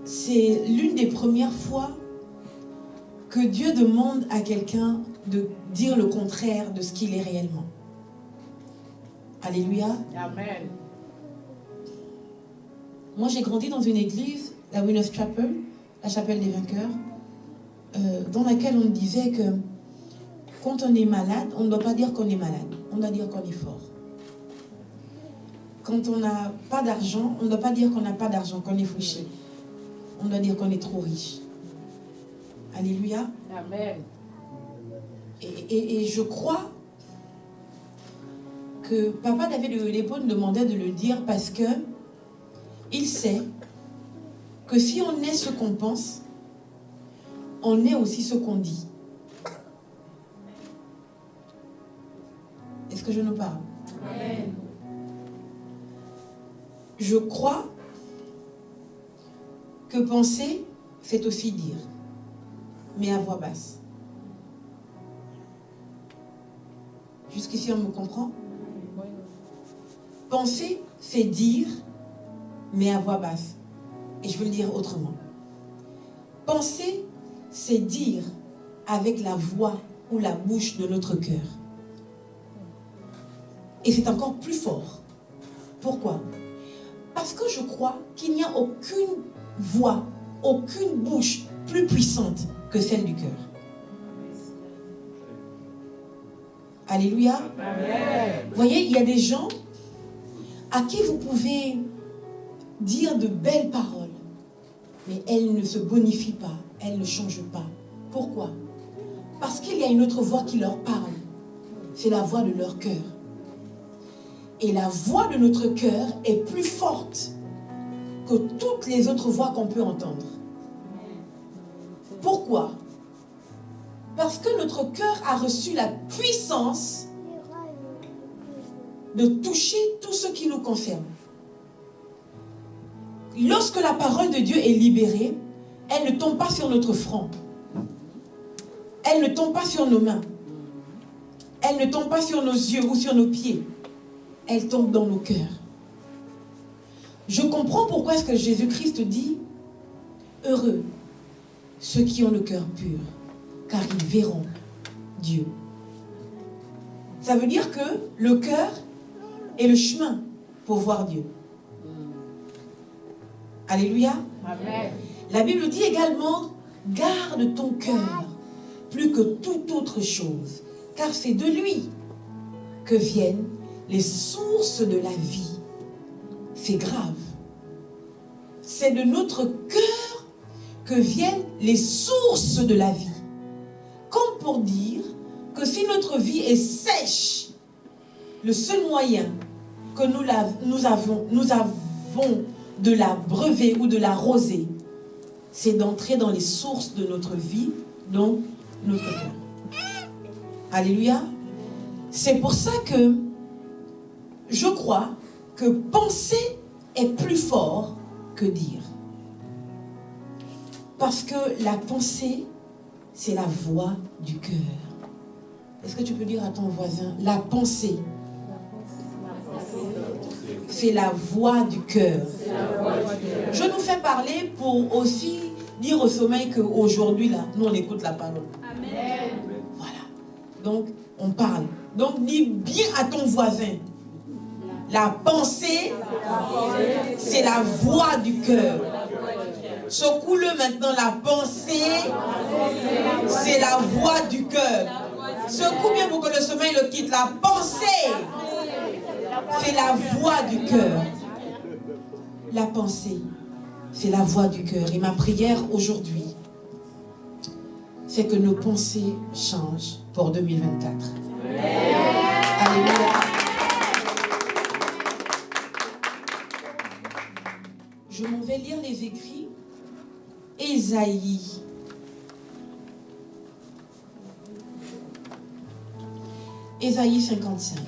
c'est l'une des premières fois que Dieu demande à quelqu'un de dire le contraire de ce qu'il est réellement. Alléluia. Amen. Moi, j'ai grandi dans une église, la Winners Chapel, la chapelle des vainqueurs, dans laquelle on disait que quand on est malade, on ne doit pas dire qu'on est malade, on doit dire qu'on est fort. Quand on n'a pas d'argent, on ne doit pas dire qu'on n'a pas d'argent, qu'on est fouché. On doit dire qu'on est trop riche. Alléluia. Amen. Et je crois que Papa David Lepo nous demandait de le dire parce que il sait que si on est ce qu'on pense, on est aussi ce qu'on dit. Est-ce que je nous parle? Amen. Je crois que penser, c'est aussi dire, mais à voix basse. Jusqu'ici, on me comprend? Penser, c'est dire, mais à voix basse. Et je veux le dire autrement. Penser, c'est dire avec la voix ou la bouche de notre cœur. Et c'est encore plus fort. Pourquoi? Parce que je crois qu'il n'y a aucune voix, aucune bouche plus puissante que celle du cœur. Alléluia. Amen. Vous voyez, il y a des gens à qui vous pouvez dire de belles paroles, mais elles ne se bonifient pas, elles ne changent pas. Pourquoi? Parce qu'il y a une autre voix qui leur parle. C'est la voix de leur cœur. Et la voix de notre cœur est plus forte que toutes les autres voix qu'on peut entendre. Pourquoi? Parce que notre cœur a reçu la puissance de toucher tout ce qui nous concerne. Lorsque la parole de Dieu est libérée, elle ne tombe pas sur notre front. Elle ne tombe pas sur nos mains. Elle ne tombe pas sur nos yeux ou sur nos pieds. Elle tombe dans nos cœurs. Je comprends pourquoi est-ce que Jésus-Christ dit « Heureux ceux qui ont le cœur pur, car ils verront Dieu. » Ça veut dire que le cœur est le chemin pour voir Dieu. Alléluia. Amen. La Bible dit également « Garde ton cœur plus que toute autre chose, car c'est de lui que viennent les sources de la vie. » C'est grave. C'est de notre cœur que viennent les sources de la vie. Comme pour dire que si notre vie est sèche, le seul moyen que nous avons de la breuver ou de l'arroser, c'est d'entrer dans les sources de notre vie, donc notre cœur. Alléluia. C'est pour ça que je crois que penser est plus fort que dire. Parce que la pensée, c'est la voix du cœur. Est-ce que tu peux dire à ton voisin, la pensée, c'est la voix du cœur. Je nous fais parler pour aussi dire au sommeil qu'aujourd'hui, là, nous on écoute la parole. Amen. Voilà. Donc, on parle. Donc, dis bien à ton voisin. La pensée, c'est la voix du cœur. Secoue-le maintenant. La pensée, c'est la voix du cœur. Secoue bien pour que le sommeil le quitte. La pensée, c'est la voix du cœur. La pensée, c'est la voix du cœur. Et ma prière aujourd'hui, c'est que nos pensées changent pour 2024. Alléluia. Je m'en vais lire les écrits. Ésaïe. Ésaïe 55.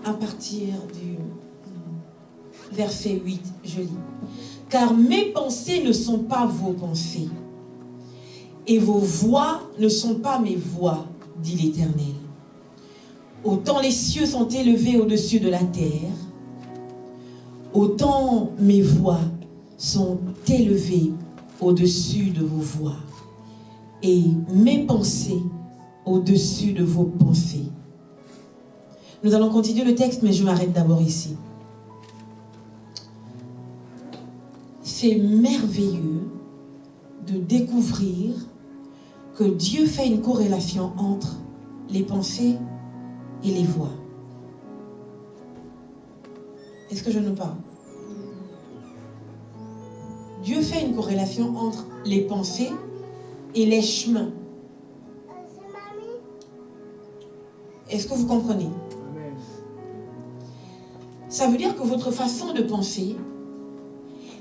À partir du verset 8, je lis. car mes pensées ne sont pas vos pensées, et vos voix ne sont pas mes voix, dit l'Éternel. Autant les cieux sont élevés au-dessus de la terre, autant mes voix sont élevées au-dessus de vos voix, et mes pensées au-dessus de vos pensées. Nous allons continuer le texte, mais je m'arrête d'abord ici. C'est merveilleux de découvrir que Dieu fait une corrélation entre les pensées et les voix. Est-ce que je ne parle? Dieu fait une corrélation entre les pensées et les chemins. Est-ce que vous comprenez? Ça veut dire que votre façon de penser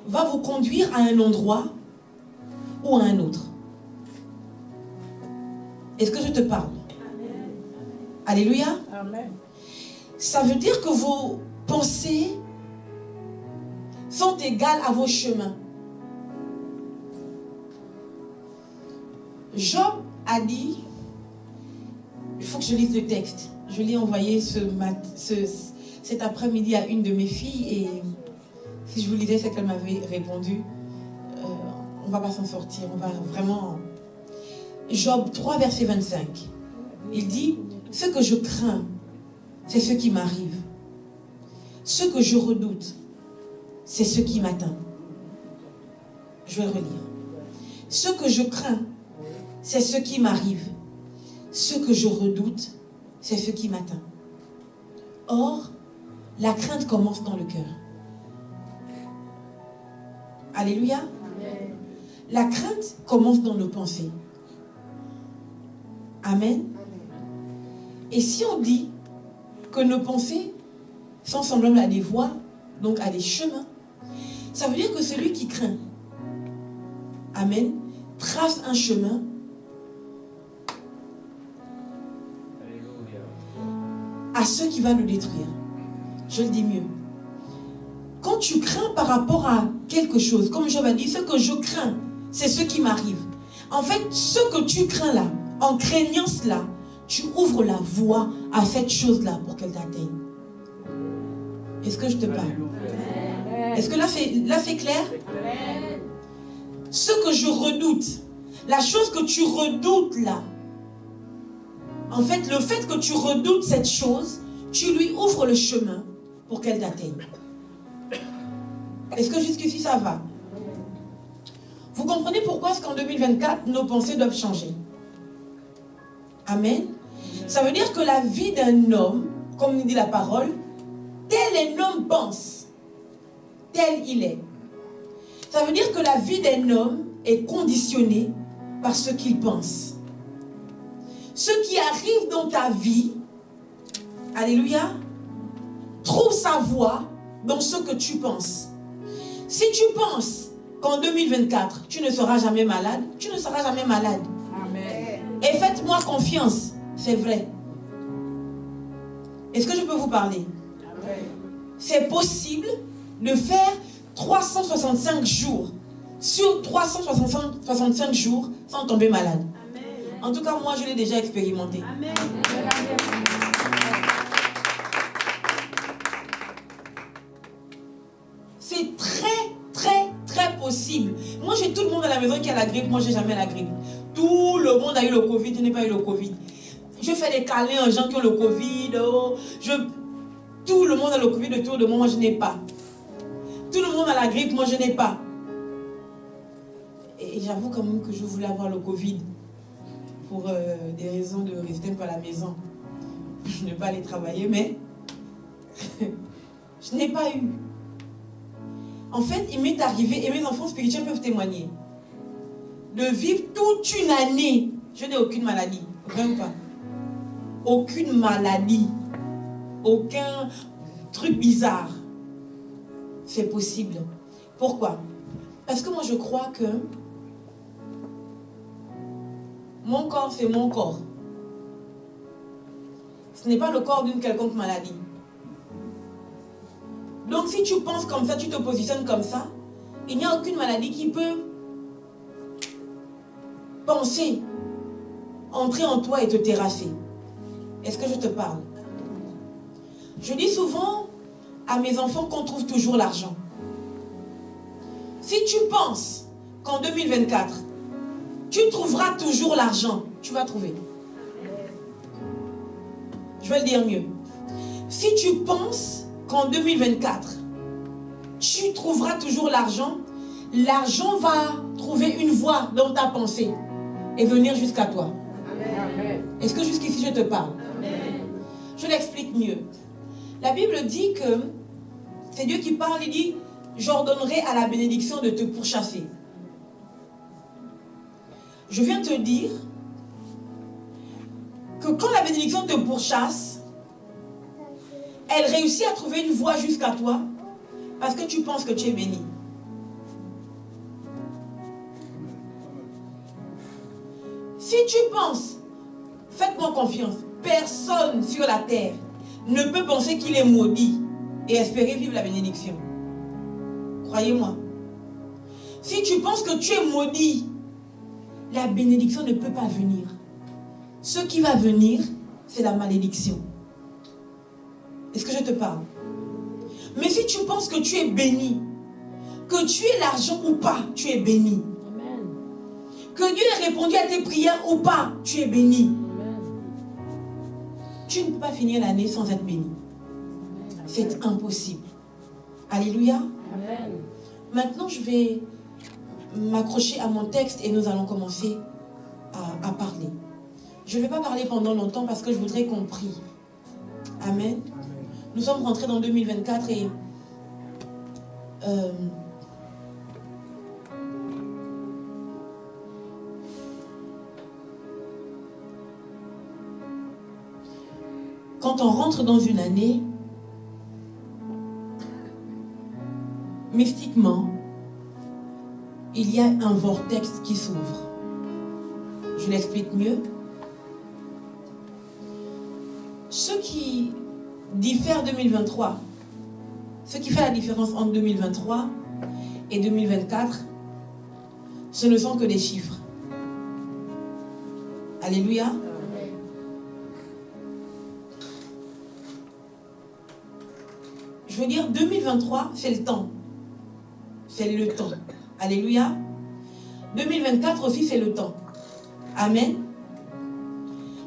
va vous conduire à un endroit ou à un autre. Est-ce que je te parle? Amen. Alléluia. Amen. Ça veut dire que vos pensées sont égales à vos chemins. Job a dit, il faut que je lise le texte. Je l'ai envoyé cet après-midi à une de mes filles et si je vous lisais ce qu'elle m'avait répondu, on ne va pas s'en sortir. On va vraiment... Job 3, verset 25. Il dit, ce que je crains, c'est ce qui m'arrive. Ce que je redoute, c'est ce qui m'atteint. Je vais le relire. Ce que je crains, c'est ce qui m'arrive. Ce que je redoute, c'est ce qui m'atteint. Or, la crainte commence dans le cœur. Alléluia. Amen. La crainte commence dans nos pensées. Amen. Et si on dit que nos pensées sont semblables à des voies, donc à des chemins, ça veut dire que celui qui craint, amen, trace un chemin à ceux qui va le détruire. Je le dis mieux. Quand tu crains par rapport à quelque chose, comme Job a dit, ce que je crains, c'est ce qui m'arrive. En fait, ce que tu crains là, en craignant cela, tu ouvres la voie à cette chose-là pour qu'elle t'atteigne. Est-ce que je te parle? Est-ce que là c'est clair? Ce que je redoute, la chose que tu redoutes là, en fait, le fait que tu redoutes cette chose, tu lui ouvres le chemin pour qu'elle t'atteigne. Est-ce que jusqu'ici ça va? Vous comprenez pourquoi est-ce qu'en 2024, nos pensées doivent changer? Amen. Ça veut dire que la vie d'un homme, comme nous dit la parole, tel un homme pense, tel il est. Ça veut dire que la vie d'un homme est conditionnée par ce qu'il pense. Ce qui arrive dans ta vie, alléluia, trouve sa voie dans ce que tu penses. Si tu penses qu'en 2024, tu ne seras jamais malade, tu ne seras jamais malade. Amen. Et faites-moi confiance, c'est vrai. Est-ce que je peux vous parler? Amen. C'est possible de faire 365 jours sur 365 jours sans tomber malade. Amen. En tout cas, moi, je l'ai déjà expérimenté. Amen. C'est très, très, très possible. Moi, j'ai tout le monde à la maison qui a la grippe. Moi, j'ai jamais la grippe. Tout le monde a eu le Covid. Je n'ai pas eu le Covid. Je fais des câlins aux gens qui ont le Covid. Tout le monde a le Covid autour de moi. Moi, je n'ai pas. Tout le monde a la grippe. Moi, je n'ai pas. Et j'avoue quand même que je voulais avoir le Covid pour des raisons de rester un peu à la maison. Je n'ai pas aller travailler, mais je n'ai pas eu. En fait, il m'est arrivé, et mes enfants spirituels peuvent témoigner, de vivre toute une année. Je n'ai aucune maladie, vrai ou pas? Aucune maladie, aucun truc bizarre. C'est possible. Pourquoi? Parce que moi je crois que mon corps c'est mon corps. Ce n'est pas le corps d'une quelconque maladie. Donc si tu penses comme ça, tu te positionnes comme ça, il n'y a aucune maladie qui peut penser, entrer en toi et te terrasser. Est-ce que je te parle? Je dis souvent à mes enfants qu'on trouve toujours l'argent. Si tu penses qu'en 2024, tu trouveras toujours l'argent, tu vas trouver. Je vais le dire mieux. Si tu penses qu'en 2024, tu trouveras toujours l'argent, l'argent va trouver une voie dans ta pensée et venir jusqu'à toi. Amen. Est-ce que jusqu'ici je te parle? Amen. Je l'explique mieux. La Bible dit que c'est Dieu qui parle, il dit « J'ordonnerai à la bénédiction de te pourchasser ». Je viens te dire que quand la bénédiction te pourchasse, elle réussit à trouver une voie jusqu'à toi parce que tu penses que tu es béni. Si tu penses, faites-moi confiance, personne sur la terre ne peut penser qu'il est maudit et espérer vivre la bénédiction. Croyez-moi. Si tu penses que tu es maudit, la bénédiction ne peut pas venir. Ce qui va venir, c'est la malédiction. Est-ce que je te parle? Mais si tu penses que tu es béni, que tu aies l'argent ou pas, tu es béni. Amen. Que Dieu ait répondu à tes prières ou pas, tu es béni. Amen. Tu ne peux pas finir l'année sans être béni. C'est impossible. Alléluia. Amen. Maintenant, je vais m'accrocher à mon texte et nous allons commencer à parler. Je ne vais pas parler pendant longtemps parce que je voudrais qu'on prie. Amen. Nous sommes rentrés dans 2024 et quand on rentre dans une année, mystiquement, il y a un vortex qui s'ouvre. Je l'explique mieux. Ce qui diffère 2023, ce qui fait la différence entre 2023 et 2024, ce ne sont que des chiffres. Alléluia. Amen. Je veux dire, 2023, c'est le temps. C'est le temps. Alléluia. 2024 aussi, c'est le temps. Amen.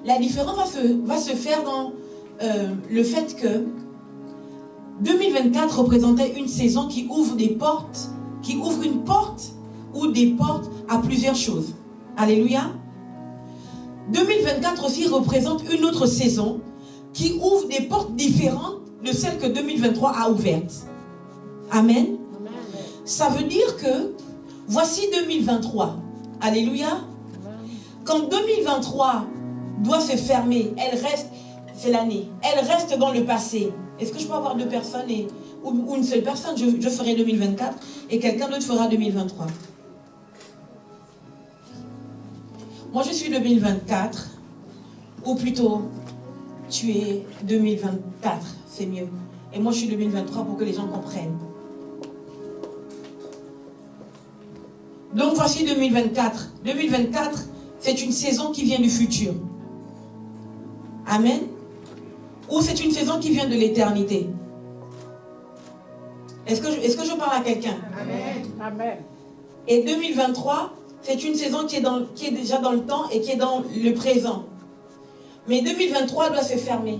La différence va se faire dans le fait que 2024 représentait une saison qui ouvre des portes, qui ouvre une porte ou des portes à plusieurs choses. Alléluia. 2024 aussi représente une autre saison qui ouvre des portes différentes de celles que 2023 a ouvertes. Amen. Amen. Ça veut dire que voici 2023. Alléluia. Quand 2023 doit se fermer, elle reste, c'est l'année, elle reste dans le passé. Est-ce que je peux avoir deux personnes ou une seule personne? Je ferai 2024 et quelqu'un d'autre fera 2023. Moi je suis 2024, ou plutôt tu es 2024, c'est mieux. Et moi je suis 2023 pour que les gens comprennent. Donc voici 2024. 2024, c'est une saison qui vient du futur. Amen. Ou c'est une saison qui vient de l'éternité. Est-ce que je parle à quelqu'un? Amen. Amen. Et 2023, c'est une saison qui est déjà dans le temps et qui est dans le présent. Mais 2023 doit se fermer.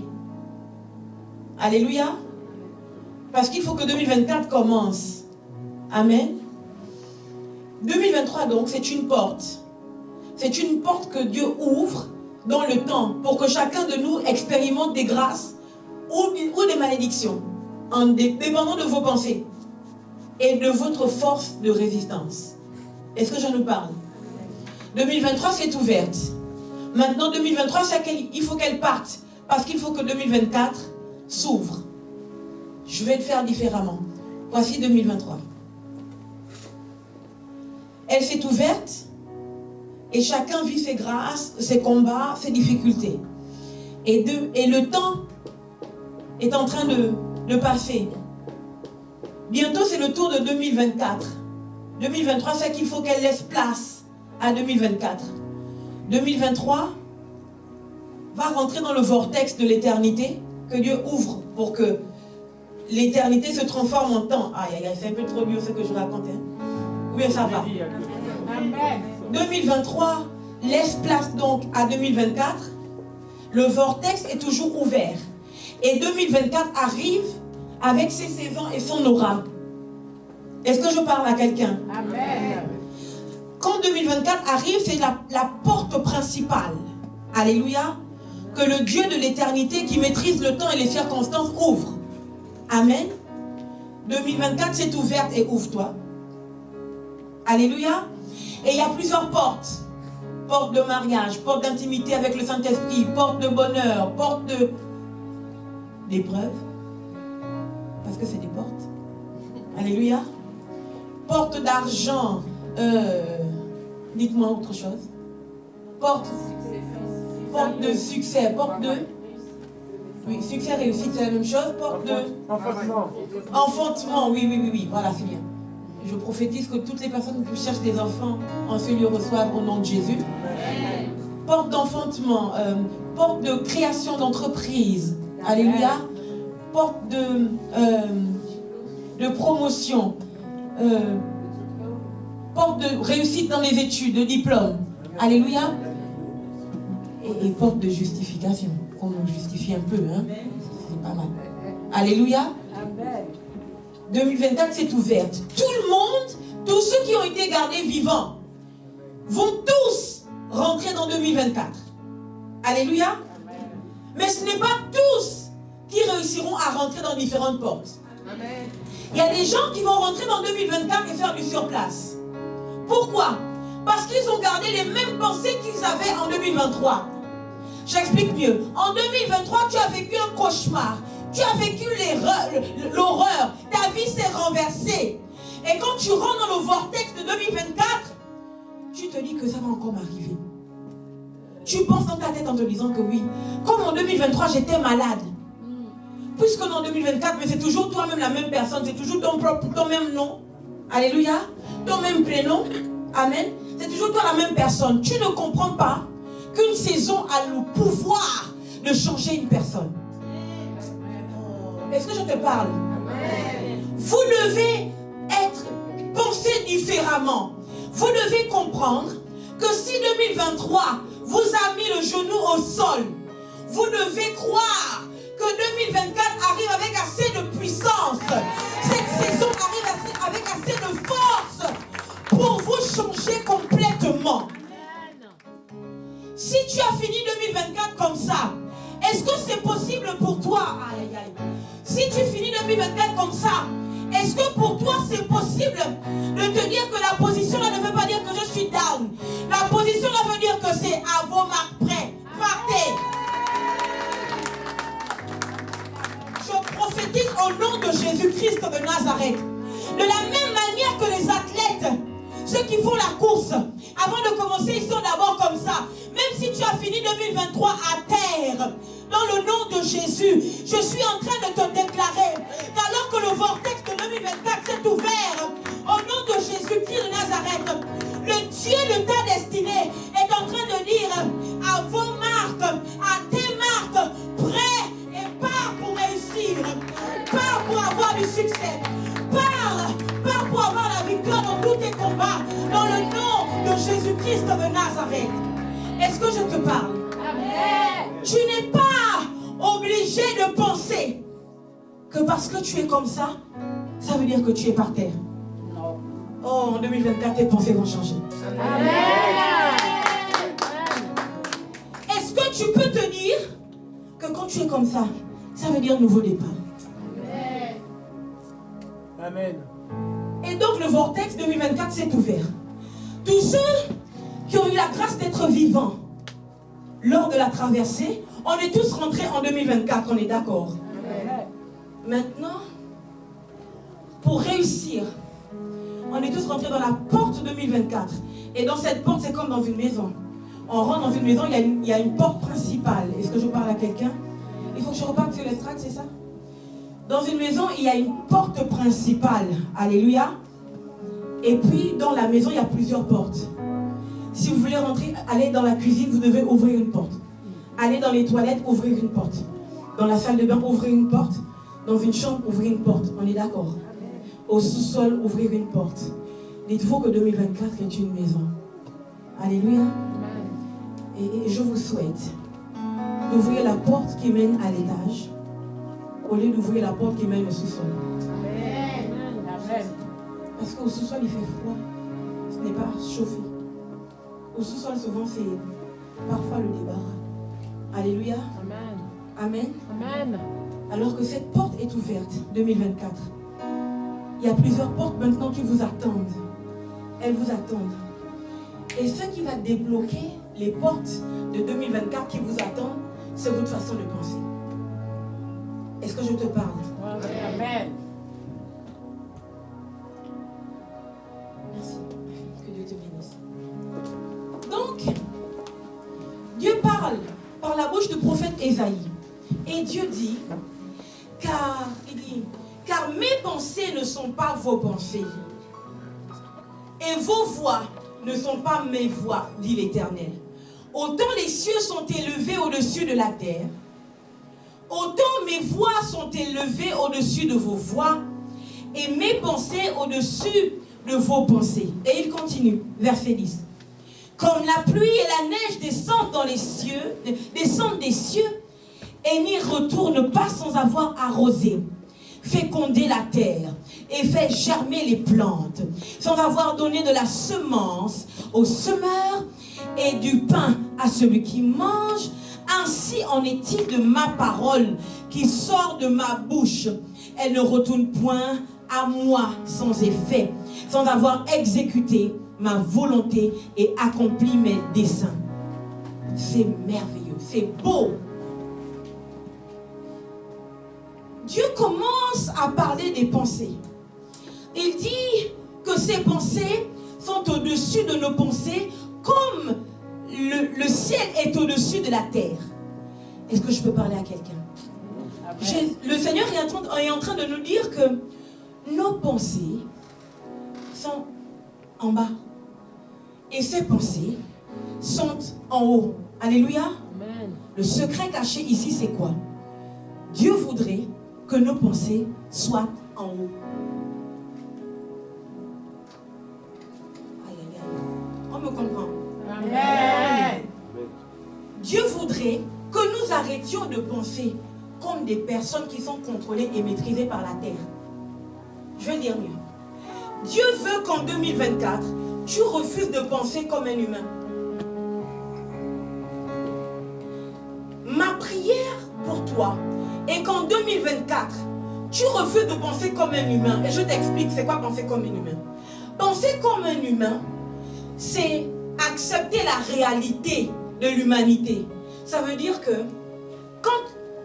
Alléluia. Parce qu'il faut que 2024 commence. Amen. 2023 donc, c'est une porte. C'est une porte que Dieu ouvre dans le temps pour que chacun de nous expérimente des grâces ou des malédictions, en dépendant de vos pensées et de votre force de résistance. Est-ce que je nous parle? 2023, c'est ouverte. Maintenant, 2023, il faut qu'elle parte parce qu'il faut que 2024 s'ouvre. Je vais le faire différemment. Voici 2023. Elle s'est ouverte et chacun vit ses grâces, ses combats, ses difficultés. Et le temps est en train de passer. Bientôt, c'est le tour de 2024. 2023, c'est qu'il faut qu'elle laisse place à 2024. 2023 va rentrer dans le vortex de l'éternité que Dieu ouvre pour que l'éternité se transforme en temps. Aïe, aïe, aïe, c'est un peu trop dur ce que je raconte. Hein? Oui, ça va. Amen. 2023 laisse place donc à 2024. Le vortex est toujours ouvert. Et 2024 arrive avec ses saisons et son aura. Est-ce que je parle à quelqu'un? Amen. Quand 2024 arrive, c'est la porte principale. Alléluia. Que le Dieu de l'éternité qui maîtrise le temps et les circonstances ouvre. Amen. 2024 c'est ouverte et ouvre-toi. Alléluia. Et il y a plusieurs portes. Porte de mariage, porte d'intimité avec le Saint-Esprit, porte de bonheur, porte d'épreuve. Parce que c'est des portes. Alléluia. Porte d'argent. Dites-moi autre chose. Porte de succès. Porte de... Oui, succès, réussite, c'est la même chose. Porte de... Enfantement. Oui. Voilà, c'est bien. Je prophétise que toutes les personnes qui cherchent des enfants en ce lieu reçoivent au nom de Jésus. Porte d'enfantement. Porte de création d'entreprise. Alléluia. Porte de promotion. Porte de réussite dans les études, de diplôme. Alléluia. Et porte de justification. Qu'on nous justifie un peu, hein. C'est pas mal. Alléluia. Amen. 2024, c'est ouverte. Tout le monde, tous ceux qui ont été gardés vivants, vont tous rentrer dans 2024. Alléluia. Amen. Mais ce n'est pas tous qui réussiront à rentrer dans différentes portes. Amen. Il y a des gens qui vont rentrer dans 2024 et faire du surplace. Pourquoi? Parce qu'ils ont gardé les mêmes pensées qu'ils avaient en 2023. J'explique mieux. En 2023, tu as vécu un cauchemar. Tu as vécu l'horreur. Ta vie s'est renversée. Et quand tu rentres dans le vortex de 2024, tu te dis que ça va encore m'arriver. Tu penses dans ta tête en te disant que oui. Comme en 2023, j'étais malade. Puisque en 2024, mais c'est toujours toi-même la même personne. C'est toujours ton même nom. Alléluia. Ton même prénom. Amen. C'est toujours toi la même personne. Tu ne comprends pas qu'une saison a le pouvoir de changer une personne. Est-ce que je te parle? Vous devez penser différemment. Vous devez comprendre que si 2023 vous a mis le genou au sol, vous devez croire que 2024 arrive avec assez de puissance. Cette saison arrive avec assez de force pour vous changer complètement. Si tu as fini 2024 comme ça, est-ce que c'est possible pour toi? Aïe, aïe. Si tu finis 2024 comme ça, est-ce que pour toi c'est possible de te dire que la position là ne veut pas dire que je suis down? La position là veut dire que c'est à vos marques prêts. Partez. Je prophétise au nom de Jésus-Christ de Nazareth. De la même manière que les athlètes, ceux qui font la course, avant de commencer, ils sont d'abord comme ça. Même si tu as fini 2023 à terre, dans le nom de Jésus, je suis en train de te déclarer qu'alors que le vortex de 2024 s'est ouvert, au nom de Jésus-Christ de Nazareth, le Dieu de ta destinée est en train de dire à vos marques, à tes marques, prêt et pars pour réussir, pars pour avoir du succès, pars pour avoir la victoire dans tous tes combats, dans le nom de Jésus-Christ de Nazareth. Est-ce que je te parle? Amen. Tu n'es pas obligé de penser que parce que tu es comme ça, ça veut dire que tu es par terre. Non. Oh, en 2024, tes pensées vont changer. Amen. Est-ce que tu peux te dire que quand tu es comme ça, ça veut dire nouveau départ? Amen. Et donc le vortex 2024 s'est ouvert. Tous ceux qui ont eu la grâce d'être vivants lors de la traversée, on est tous rentrés en 2024, on est d'accord? Amen. Maintenant, pour réussir, on est tous rentrés dans la porte 2024. Et dans cette porte, c'est comme dans une maison. On rentre dans une maison, il y a une porte principale. Est-ce que je parle à quelqu'un? Il faut que je reparte sur l'extract, c'est ça? Dans une maison, il y a une porte principale. Alléluia. Et puis, dans la maison, il y a plusieurs portes. Si vous voulez rentrer, aller dans la cuisine, vous devez ouvrir une porte. Aller dans les toilettes, ouvrir une porte. Dans la salle de bain, ouvrir une porte. Dans une chambre, ouvrir une porte. On est d'accord? Au sous-sol, ouvrir une porte. Dites-vous que 2024 est une maison. Alléluia. Et je vous souhaite d'ouvrir la porte qui mène à l'étage au lieu d'ouvrir la porte qui mène au sous-sol. Amen. Parce qu'au sous-sol, il fait froid. Ce n'est pas chauffé. Au sous-sol, souvent, c'est parfois le débarras. Alléluia. Amen. Amen. Alors que cette porte est ouverte, 2024. Il y a plusieurs portes maintenant qui vous attendent. Elles vous attendent. Et ce qui va débloquer les portes de 2024 qui vous attendent, c'est votre façon de penser. Est-ce que je te parle? Amen. Merci. Que Dieu te bénisse. Donc, Dieu parle par la bouche du prophète Ésaïe. Et Dieu dit, car mes pensées ne sont pas vos pensées. Et vos voix ne sont pas mes voix, dit l'Éternel. Autant les cieux sont élevés au-dessus de la terre, autant mes voix sont élevées au-dessus de vos voix, et mes pensées au-dessus de vos pensées. Et il continue, verset 10. Comme la pluie et la neige descendent dans les cieux, descendent des cieux, et n'y retournent pas sans avoir arrosé, fécondé la terre et fait germer les plantes, sans avoir donné de la semence au semeur et du pain à celui qui mange, ainsi en est-il de ma parole qui sort de ma bouche. Elle ne retourne point à moi sans effet, sans avoir exécuté ma volonté et accompli mes desseins. C'est merveilleux, c'est beau. Dieu commence à parler des pensées. Il dit que ces pensées sont au-dessus de nos pensées comme le ciel est au-dessus de la terre. Est-ce que je peux parler à quelqu'un? Le Seigneur est en train de nous dire que nos pensées sont en bas et ces pensées sont en haut. Alléluia. Amen. Le secret caché ici, c'est quoi? Dieu voudrait que nos pensées soient en haut. Aïe, aïe, aïe. On me comprend? Amen. Dieu voudrait que nous arrêtions de penser comme des personnes qui sont contrôlées et maîtrisées par la terre. Je vais dire mieux. Dieu veut qu'en 2024, tu refuses de penser comme un humain. Ma prière pour toi est qu'en 2024, tu refuses de penser comme un humain. Et je t'explique c'est quoi penser comme un humain. Penser comme un humain, c'est accepter la réalité de l'humanité. Ça veut dire que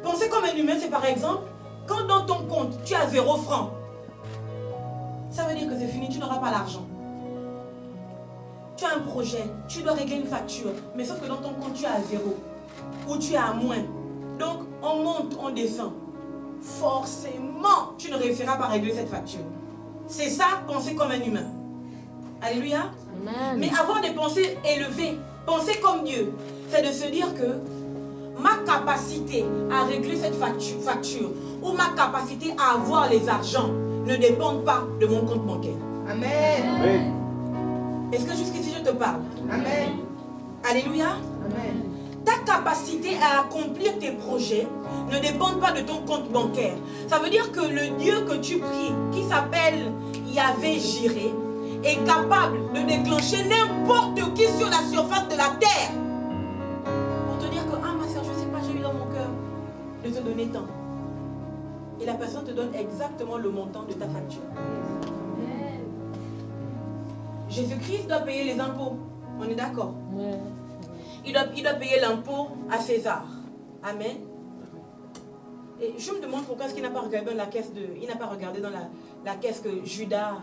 penser comme un humain, c'est par exemple, quand dans ton compte, tu as 0 francs, ça veut dire que c'est fini, tu n'auras pas l'argent. Tu as un projet, tu dois régler une facture, mais sauf que dans ton compte, tu as 0 ou tu as moins. Donc, on monte, on descend. Forcément, tu ne réussiras pas à régler cette facture. C'est ça, penser comme un humain. Alléluia. Amen. Mais avoir des pensées élevées, penser comme Dieu, c'est de se dire que ma capacité à régler cette facture ou ma capacité à avoir les argents ne dépendent pas de mon compte bancaire. Amen. Est-ce que jusqu'ici je te parle? Amen. Alléluia. Amen. Ta capacité à accomplir tes projets ne dépend pas de ton compte bancaire. Ça veut dire que le Dieu que tu pries, qui s'appelle Yahvé Jireh, est capable de déclencher n'importe qui sur la surface de la terre. Pour te dire que, ah ma soeur, je ne sais pas, j'ai eu dans mon cœur de te donner tant. Et la personne te donne exactement le montant de ta facture. Jésus-Christ doit payer les impôts. On est d'accord? Ouais. Il doit payer l'impôt à César. Amen. Et je me demande pourquoi est-ce qu'il n'a pas regardé dans la caisse il n'a pas regardé dans la caisse que Judas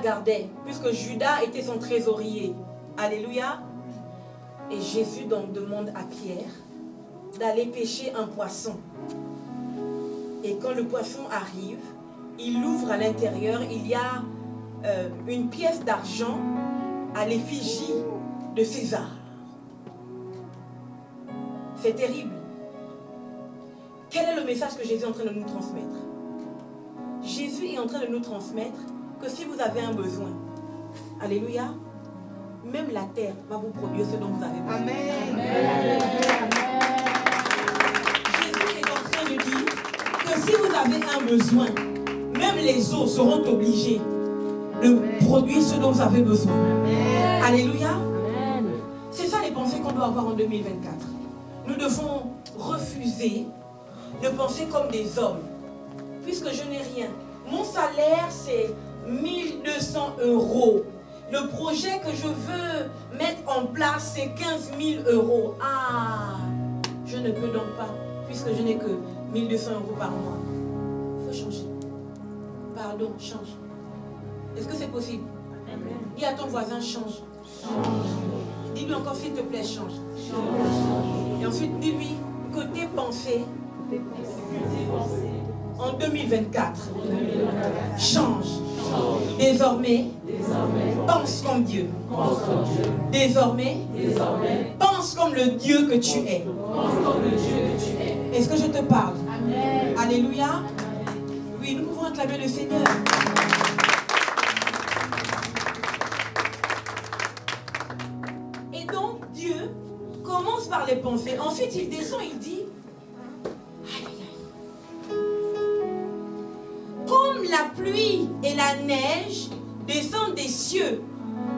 gardait, puisque Judas était son trésorier. Alléluia. Et Jésus donc demande à Pierre d'aller pêcher un poisson. Et quand le poisson arrive, il l'ouvre à l'intérieur, il y a une pièce d'argent à l'effigie de César. C'est terrible. Quel est le message que Jésus est en train de nous transmettre? Jésus est en train de nous transmettre que si vous avez un besoin, alléluia, même la terre va vous produire ce dont vous avez besoin. Amen. Jésus est en train de dire que si vous avez un besoin, même les eaux seront obligées de produire ce dont vous avez besoin. Amen. Alléluia. C'est ça les pensées qu'on doit avoir en 2024. Nous devons refuser de penser comme des hommes. Puisque je n'ai rien. Mon salaire, c'est 1200 €. Le projet que je veux mettre en place, c'est 15 000 €. Ah, je ne peux donc pas, puisque je n'ai que 1200 € par mois. Il faut changer. Pardon, change. Est-ce que c'est possible? Dis à ton voisin, change. Dis-lui encore, s'il te plaît, change. Et ensuite, dis-lui que tes pensées en 2024 change. Désormais, pense comme Dieu. Désormais, pense comme le Dieu que tu es. Est-ce que je te parle? Alléluia. Oui, nous pouvons acclamer le Seigneur. Et donc, Dieu commence par les pensées. Ensuite, il descend, il dit, comme la pluie et la neige descendent des cieux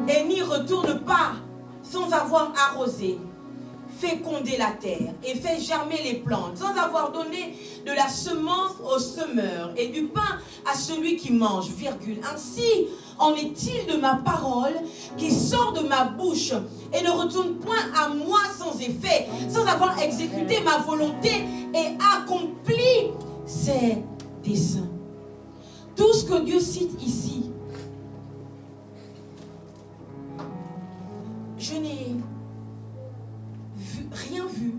et n'y retournent pas sans avoir arrosé, fécondé la terre et fait germer les plantes, sans avoir donné de la semence au semeur et du pain à celui qui mange, virgule. Ainsi en est-il de ma parole qui sort de ma bouche et ne retourne point à moi sans effet, sans avoir exécuté ma volonté et accompli ses desseins. Tout ce que Dieu cite ici, je n'ai rien vu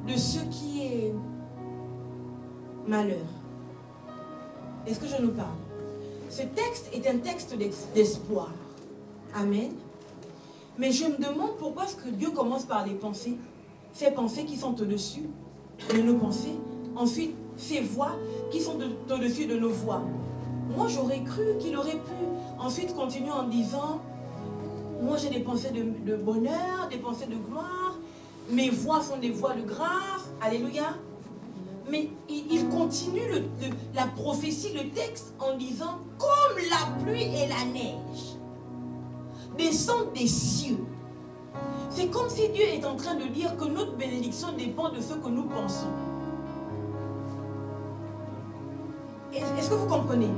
de ce qui est malheur. Est-ce que je nous parle? Ce texte est un texte d'espoir. Amen. Mais je me demande pourquoi est-ce que Dieu commence par les pensées, ces pensées qui sont au-dessus de nos pensées, ensuite ces voix qui sont au-dessus de nos voix. Moi, j'aurais cru qu'il aurait pu ensuite continuer en disant, moi j'ai des pensées de bonheur, des pensées de gloire, mes voix sont des voix de grâce, alléluia. Mais il continue la prophétie, le texte, en disant, comme la pluie et la neige descendent des cieux. C'est comme si Dieu est en train de dire que notre bénédiction dépend de ce que nous pensons. Est-ce que vous comprenez?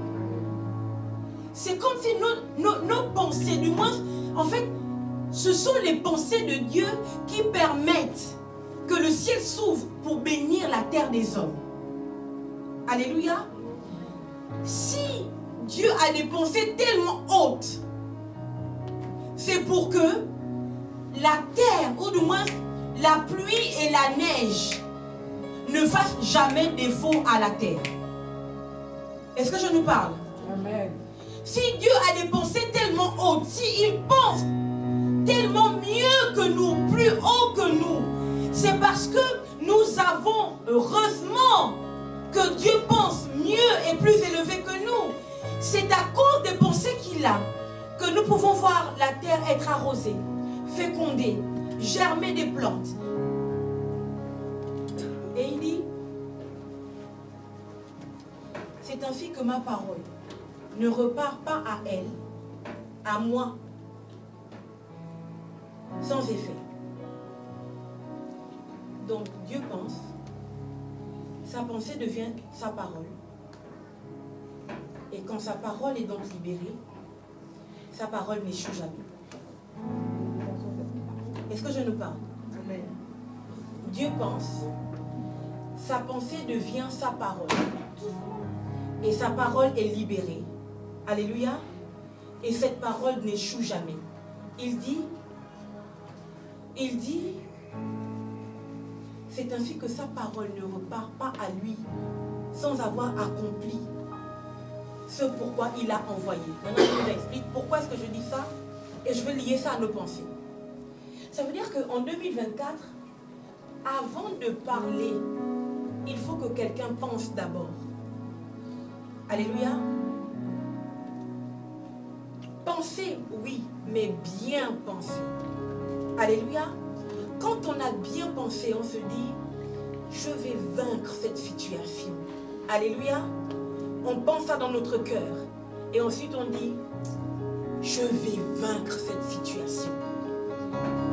C'est comme si nos pensées, du moins, en fait, ce sont les pensées de Dieu qui permettent que le ciel s'ouvre pour bénir la terre des hommes. Alléluia. Si Dieu a des pensées tellement hautes, c'est pour que la terre, ou du moins la pluie et la neige, ne fassent jamais défaut à la terre. Est-ce que je nous parle? Amen. Si Dieu a des pensées tellement hautes, s'il pense tellement mieux que nous, plus haut que nous, c'est parce que nous avons, heureusement, que Dieu pense mieux et plus élevé que nous. C'est à cause des pensées qu'il a que nous pouvons voir la terre être arrosée, fécondée, germer des plantes. Et il dit, c'est ainsi que ma parole ne repart pas à elle, à moi, sans effet. Donc Dieu pense, sa pensée devient sa parole. Et quand sa parole est donc libérée, sa parole n'échoue jamais. Est-ce que je nous parle? Amen. Dieu pense, sa pensée devient sa parole. Et sa parole est libérée. Alléluia. Et cette parole n'échoue jamais. Il dit, c'est ainsi que sa parole ne repart pas à lui sans avoir accompli ce pourquoi il a envoyé. Maintenant, je vous explique pourquoi est-ce que je dis ça et je veux lier ça à nos pensées. Ça veut dire qu'en 2024, avant de parler, il faut que quelqu'un pense d'abord. Alléluia. Penser, oui, mais bien penser. Alléluia. Quand on a bien pensé, on se dit, je vais vaincre cette situation. Alléluia. On pense ça dans notre cœur. Et ensuite on dit, je vais vaincre cette situation.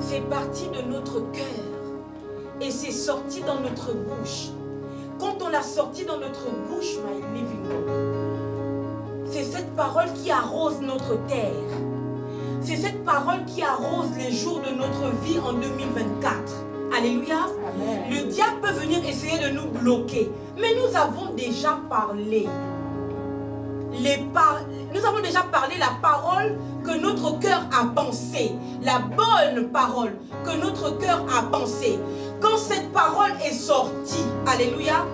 C'est parti de notre cœur. Et c'est sorti dans notre bouche. Quand on l'a sorti dans notre bouche, my living God, c'est cette parole qui arrose notre terre. C'est cette parole qui arrose les jours de notre vie en 2024. Alléluia. Amen. Le diable peut venir essayer de nous bloquer. Mais nous avons déjà parlé. Nous avons déjà parlé la parole que notre cœur a pensée. La bonne parole que notre cœur a pensée. Quand cette parole est sortie, alléluia,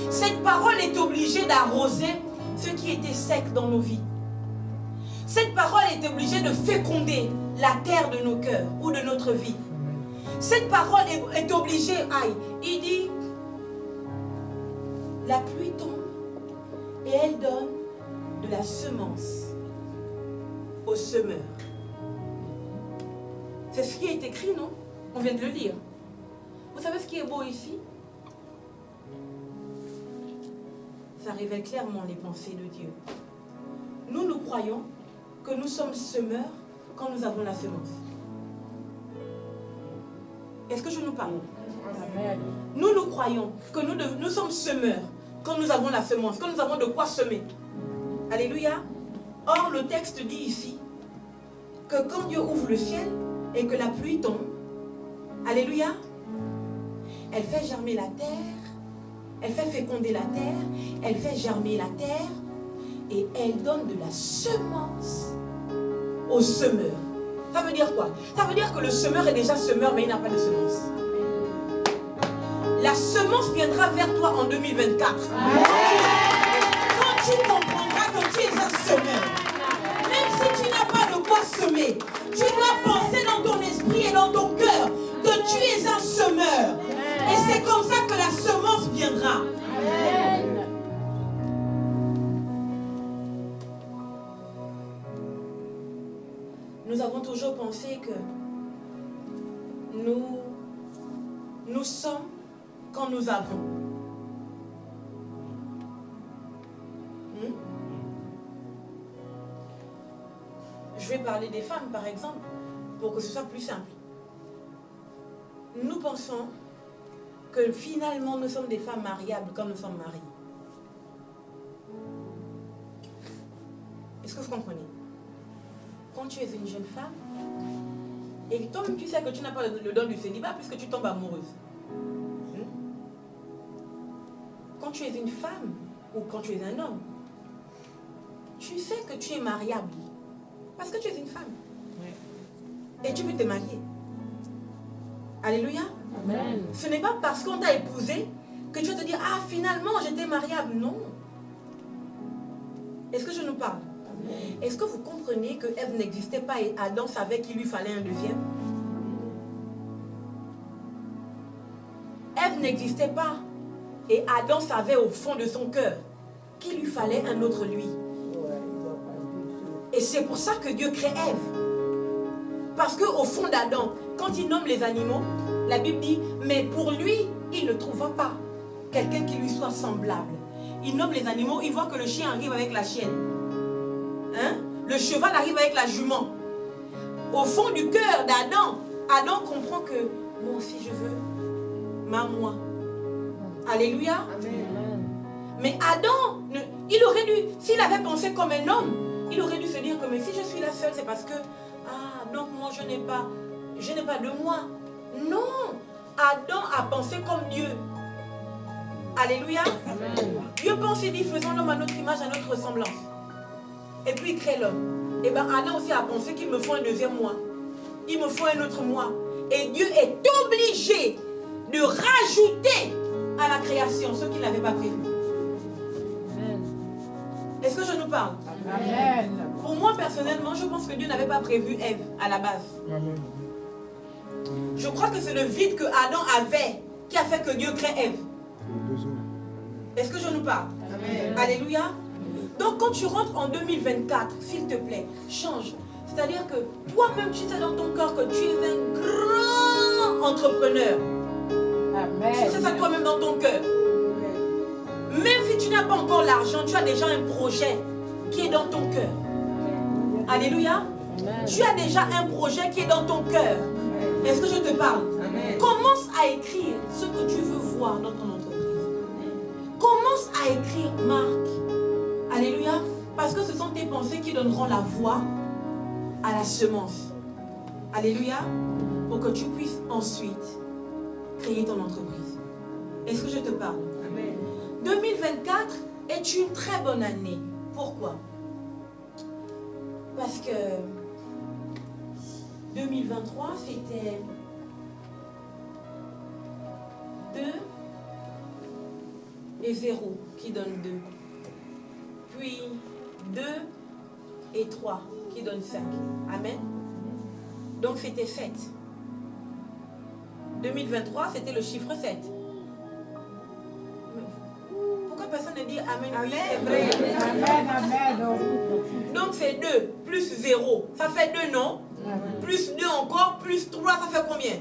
cette parole est obligée d'arroser ce qui était sec dans nos vies. Cette parole est obligée de féconder la terre de nos cœurs ou de notre vie. Cette parole est obligée, il dit, la pluie tombe et elle donne de la semence au semeur. C'est ce qui est écrit, non? On vient de le lire. Vous savez ce qui est beau ici? Ça révèle clairement les pensées de Dieu. Nous croyons que nous sommes semeurs quand nous avons la semence. Est-ce que je nous parle? Amen. Nous croyons que nous sommes semeurs quand nous avons la semence, quand nous avons de quoi semer. Alléluia. Or, le texte dit ici que quand Dieu ouvre le ciel et que la pluie tombe, alléluia, elle fait germer la terre, elle fait féconder la terre, elle fait germer la terre et elle donne de la semence au semeur. Ça veut dire quoi? Ça veut dire que le semeur est déjà semeur mais il n'a pas de semence. La semence viendra vers toi en 2024. Quand tu comprendras que tu es un semeur, même si tu n'as pas de quoi semer, tu dois penser dans ton esprit et dans ton cœur que tu es un semeur. Et c'est comme ça que la semence viendra. Amen. Nous avons toujours pensé que nous sommes quand nous avons. Je vais parler des femmes, par exemple, pour que ce soit plus simple. Nous pensons que finalement nous sommes des femmes mariables quand nous sommes mariés. Est-ce que vous comprenez? Quand tu es une jeune femme, et toi-même tu sais que tu n'as pas le don du célibat puisque tu tombes amoureuse. Quand tu es une femme ou quand tu es un homme, tu sais que tu es mariable parce que tu es une femme. Et tu veux te marier. Alléluia. Amen. Ce n'est pas parce qu'on t'a épousé que tu vas te dire, ah finalement j'étais mariable. Non. Est-ce que je nous parle? Est-ce que vous comprenez que Ève n'existait pas et Adam savait qu'il lui fallait un deuxième? Ève n'existait pas et Adam savait au fond de son cœur qu'il lui fallait un autre lui. Et c'est pour ça que Dieu crée Ève. Parce qu'au fond d'Adam, quand il nomme les animaux, la Bible dit, mais pour lui, il ne trouva pas quelqu'un qui lui soit semblable. Il nomme les animaux, il voit que le chien arrive avec la chienne. Le cheval arrive avec la jument. Au fond du cœur d'Adam, Adam comprend que moi aussi je veux ma moi. Alléluia. Amen. Mais Adam, il aurait dû, s'il avait pensé comme un homme, il aurait dû se dire que mais si je suis la seule, c'est parce que donc moi je n'ai pas de moi. Non, Adam a pensé comme Dieu. Alléluia. Amen. Dieu pense et dit faisons l'homme à notre image, à notre ressemblance. Et puis il crée l'homme. Et bien Adam aussi a pensé qu'il me faut un deuxième moi. Il me faut un autre moi. Et Dieu est obligé de rajouter à la création ce qu'il n'avait pas prévu. Est-ce que je nous parle? Amen. Pour moi, personnellement, je pense que Dieu n'avait pas prévu Ève à la base. Je crois que c'est le vide que Adam avait qui a fait que Dieu crée Ève. Est-ce que je nous parle? Amen. Alléluia. Donc quand tu rentres en 2024, s'il te plaît, change. C'est-à-dire que toi-même, tu sais dans ton cœur que tu es un grand entrepreneur. Amen. Tu sais ça toi-même dans ton cœur. Même si tu n'as pas encore l'argent, tu as déjà un projet qui est dans ton cœur. Alléluia. Amen. Tu as déjà un projet qui est dans ton cœur. Est-ce que je te parle? Commence à écrire ce que tu veux voir dans ton entreprise. Commence à écrire marque. Alléluia. Parce que ce sont tes pensées qui donneront la voix à la semence. Alléluia. Pour que tu puisses ensuite créer ton entreprise. Est-ce que je te parle? 2024 est une très bonne année. Pourquoi? Parce que 2023, c'était 2 et 0 qui donne 2. Puis 2 et 3 qui donne 5. Amen. Donc c'était 7. 2023, c'était le chiffre 7. Pourquoi personne ne dit Amen? Oui, c'est vrai. Amen. Amen. Donc c'est 2 plus 0. Ça fait 2, non? Plus 2 encore, plus 3, ça fait combien?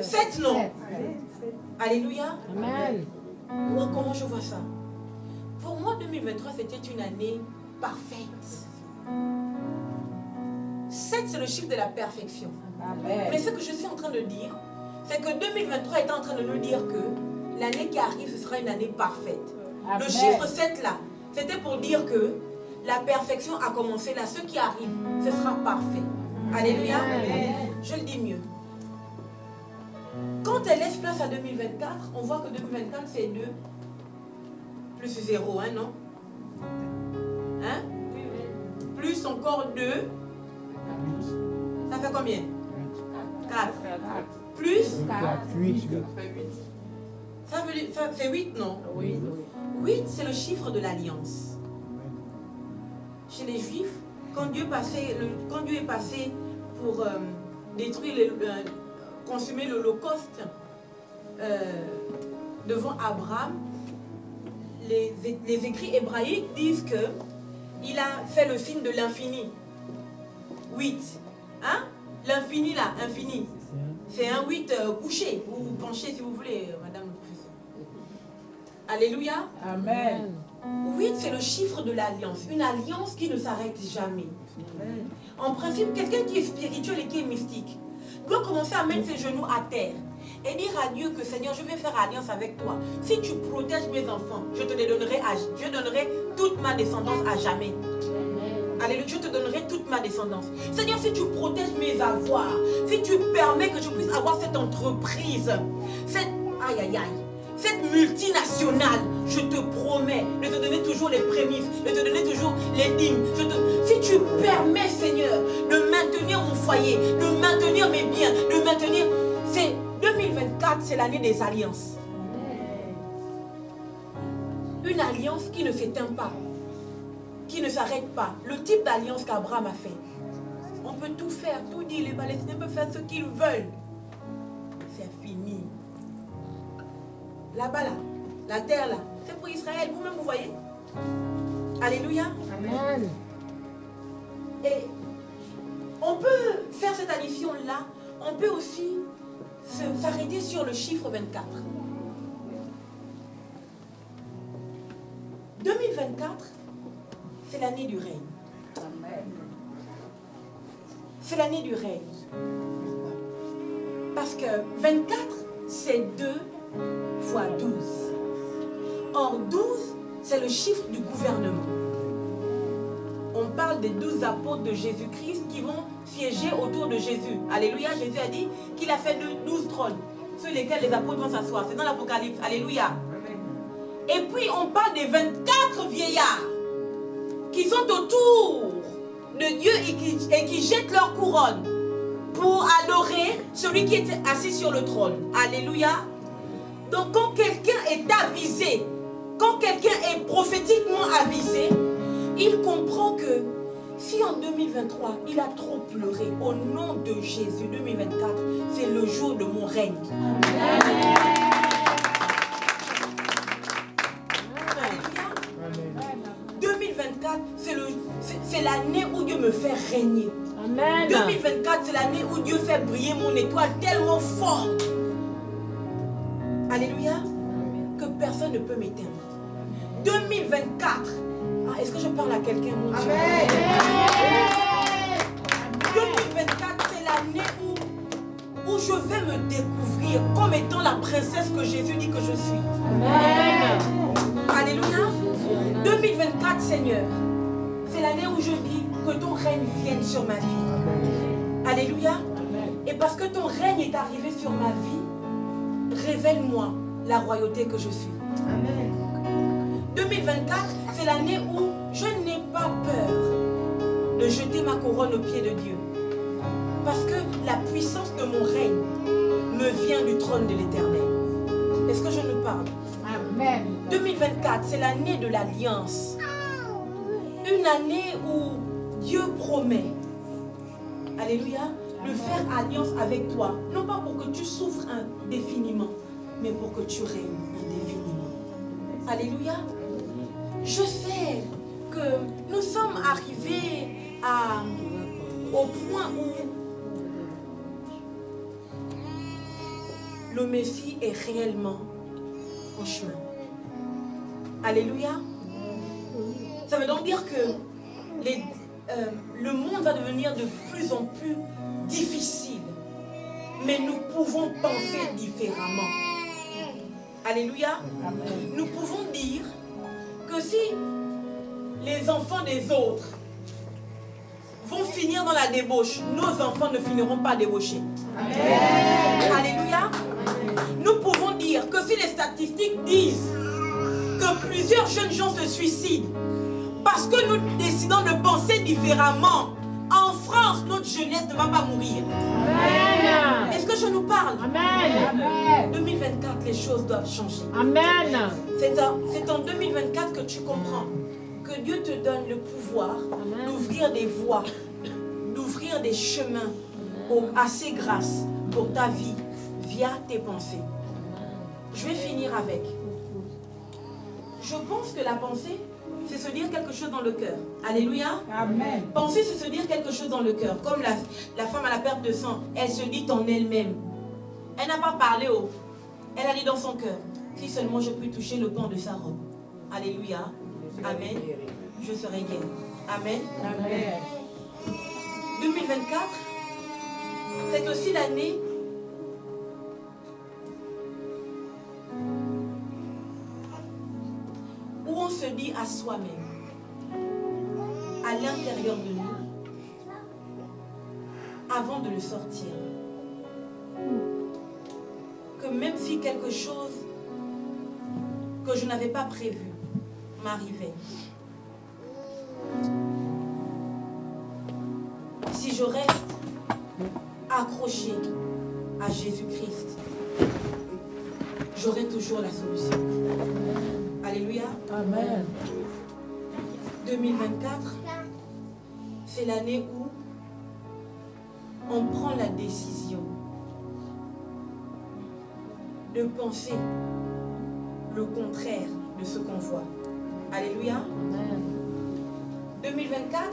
7, non? Alléluia. Amen. Moi, comment je vois ça? Pour moi, 2023, c'était une année parfaite. 7, c'est le chiffre de la perfection. Amen. Mais ce que je suis en train de dire, c'est que 2023 est en train de nous dire que l'année qui arrive, ce sera une année parfaite. Amen. Le chiffre 7 là, c'était pour dire que la perfection a commencé là. Ce qui arrive, ce sera parfait. Alléluia. Je le dis mieux. Quand elle laisse place à 2024, on voit que 2024 c'est 2 plus 0, hein, non? Hein? Plus encore 2. Ça fait combien? 4. Plus? 8. Ça fait 8, non? Oui. 8, c'est le chiffre de l'alliance. Chez les Juifs, quand Dieu est passé pour détruire, consumer l'Holocauste devant Abraham, les écrits hébraïques disent que il a fait le signe de l'infini. 8. Hein? L'infini là, infini. C'est un 8 couché ou penché si vous voulez, madame le professeur. Alléluia. Amen. 8, c'est le chiffre de l'alliance. Une alliance qui ne s'arrête jamais. En principe, quelqu'un qui est spirituel et qui est mystique doit commencer à mettre ses genoux à terre et dire à Dieu que Seigneur, je vais faire alliance avec toi. Si tu protèges mes enfants, je donnerai toute ma descendance à jamais. Alléluia, je te donnerai toute ma descendance. Seigneur, si tu protèges mes avoirs, si tu permets que je puisse avoir cette entreprise, cette multinationale, je te promets de te donner toujours les prémices, de te donner toujours les dîmes. Si tu permets, Seigneur, de maintenir mon foyer, de maintenir mes biens, de maintenir... C'est 2024, c'est l'année des alliances. Une alliance qui ne s'éteint pas, qui ne s'arrête pas. Le type d'alliance qu'Abraham a fait. On peut tout faire, tout dire. Les Palestiniens peuvent faire ce qu'ils veulent. C'est fini. Là-bas, là, la terre, là, c'est pour Israël. Vous-même, vous voyez. Alléluia. Amen. Et on peut faire cette addition-là. On peut aussi s'arrêter sur le chiffre 24. 2024, c'est l'année du règne. C'est l'année du règne. Parce que 24, c'est 2 fois 12. Or, 12, c'est le chiffre du gouvernement. On parle des 12 apôtres de Jésus-Christ qui vont siéger autour de Jésus. Alléluia, Jésus a dit qu'il a fait 12 trônes sur lesquels les apôtres vont s'asseoir. C'est dans l'Apocalypse. Alléluia. Et puis on parle des 24 vieillards qui sont autour de Dieu et qui jettent leur couronne pour adorer celui qui est assis sur le trône. Alléluia. Donc quand quelqu'un est avisé, quand quelqu'un est prophétiquement avisé, il comprend que si en 2023, il a trop pleuré, au nom de Jésus, 2024, c'est le jour de mon règne. Alléluia. 2024, c'est l'année où Dieu me fait régner. Amen. 2024, c'est l'année où Dieu fait briller mon étoile tellement fort. Alléluia. Que personne ne peut m'éteindre. 2024. Ah, est-ce que je parle à quelqu'un, mon Dieu? 2024, c'est l'année où je vais me découvrir comme étant la princesse que Jésus dit que je suis. Amen. Alléluia. 2024, Seigneur, c'est l'année où je dis que ton règne vienne sur ma vie. Alléluia. Et parce que ton règne est arrivé sur ma vie, révèle-moi la royauté que je suis. Amen. 2024, c'est l'année où je n'ai pas peur de jeter ma couronne aux pieds de Dieu. Parce que la puissance de mon règne me vient du trône de l'Éternel. Est-ce que je nous parle? Amen. 2024, c'est l'année de l'alliance. Une année où Dieu promet, alléluia, de faire alliance avec toi. Non pas pour que tu souffres indéfiniment, mais pour que tu règnes indéfiniment. Alléluia. Je sais que nous sommes arrivés au point où le Messie est réellement en chemin. Alléluia. Ça veut donc dire que le monde va devenir de plus en plus difficile. Mais nous pouvons penser différemment. Alléluia. Nous pouvons dire que si les enfants des autres vont finir dans la débauche, nos enfants ne finiront pas débauchés. Amen. Alléluia. Nous pouvons dire que si les statistiques disent que plusieurs jeunes gens se suicident parce que nous décidons de penser différemment, en France, notre jeunesse ne va pas mourir. Amen. Est-ce que je nous parle? Amen. 2024, les choses doivent changer. Amen. C'est en 2024 que tu comprends que Dieu te donne le pouvoir d'ouvrir des voies, d'ouvrir des chemins à ses grâces pour ta vie via tes pensées. Je vais finir avec. Je pense que la pensée, c'est se dire quelque chose dans le cœur. Alléluia. Amen. Penser, c'est se dire quelque chose dans le cœur. Comme la femme à la perte de sang, elle se dit en elle-même. Elle n'a pas parlé haut. Elle a dit dans son cœur, si seulement je puis toucher le pan de sa robe. Alléluia. Amen. Je serai guérie. Amen. Amen. 2024, c'est aussi l'année où on se dit à soi-même, à l'intérieur de nous, avant de le sortir, que même si quelque chose que je n'avais pas prévu m'arrivait, si je reste accroché à Jésus-Christ, j'aurai toujours la solution. Alléluia. Amen. 2024, c'est l'année où on prend la décision de penser le contraire de ce qu'on voit. Alléluia. Amen. 2024,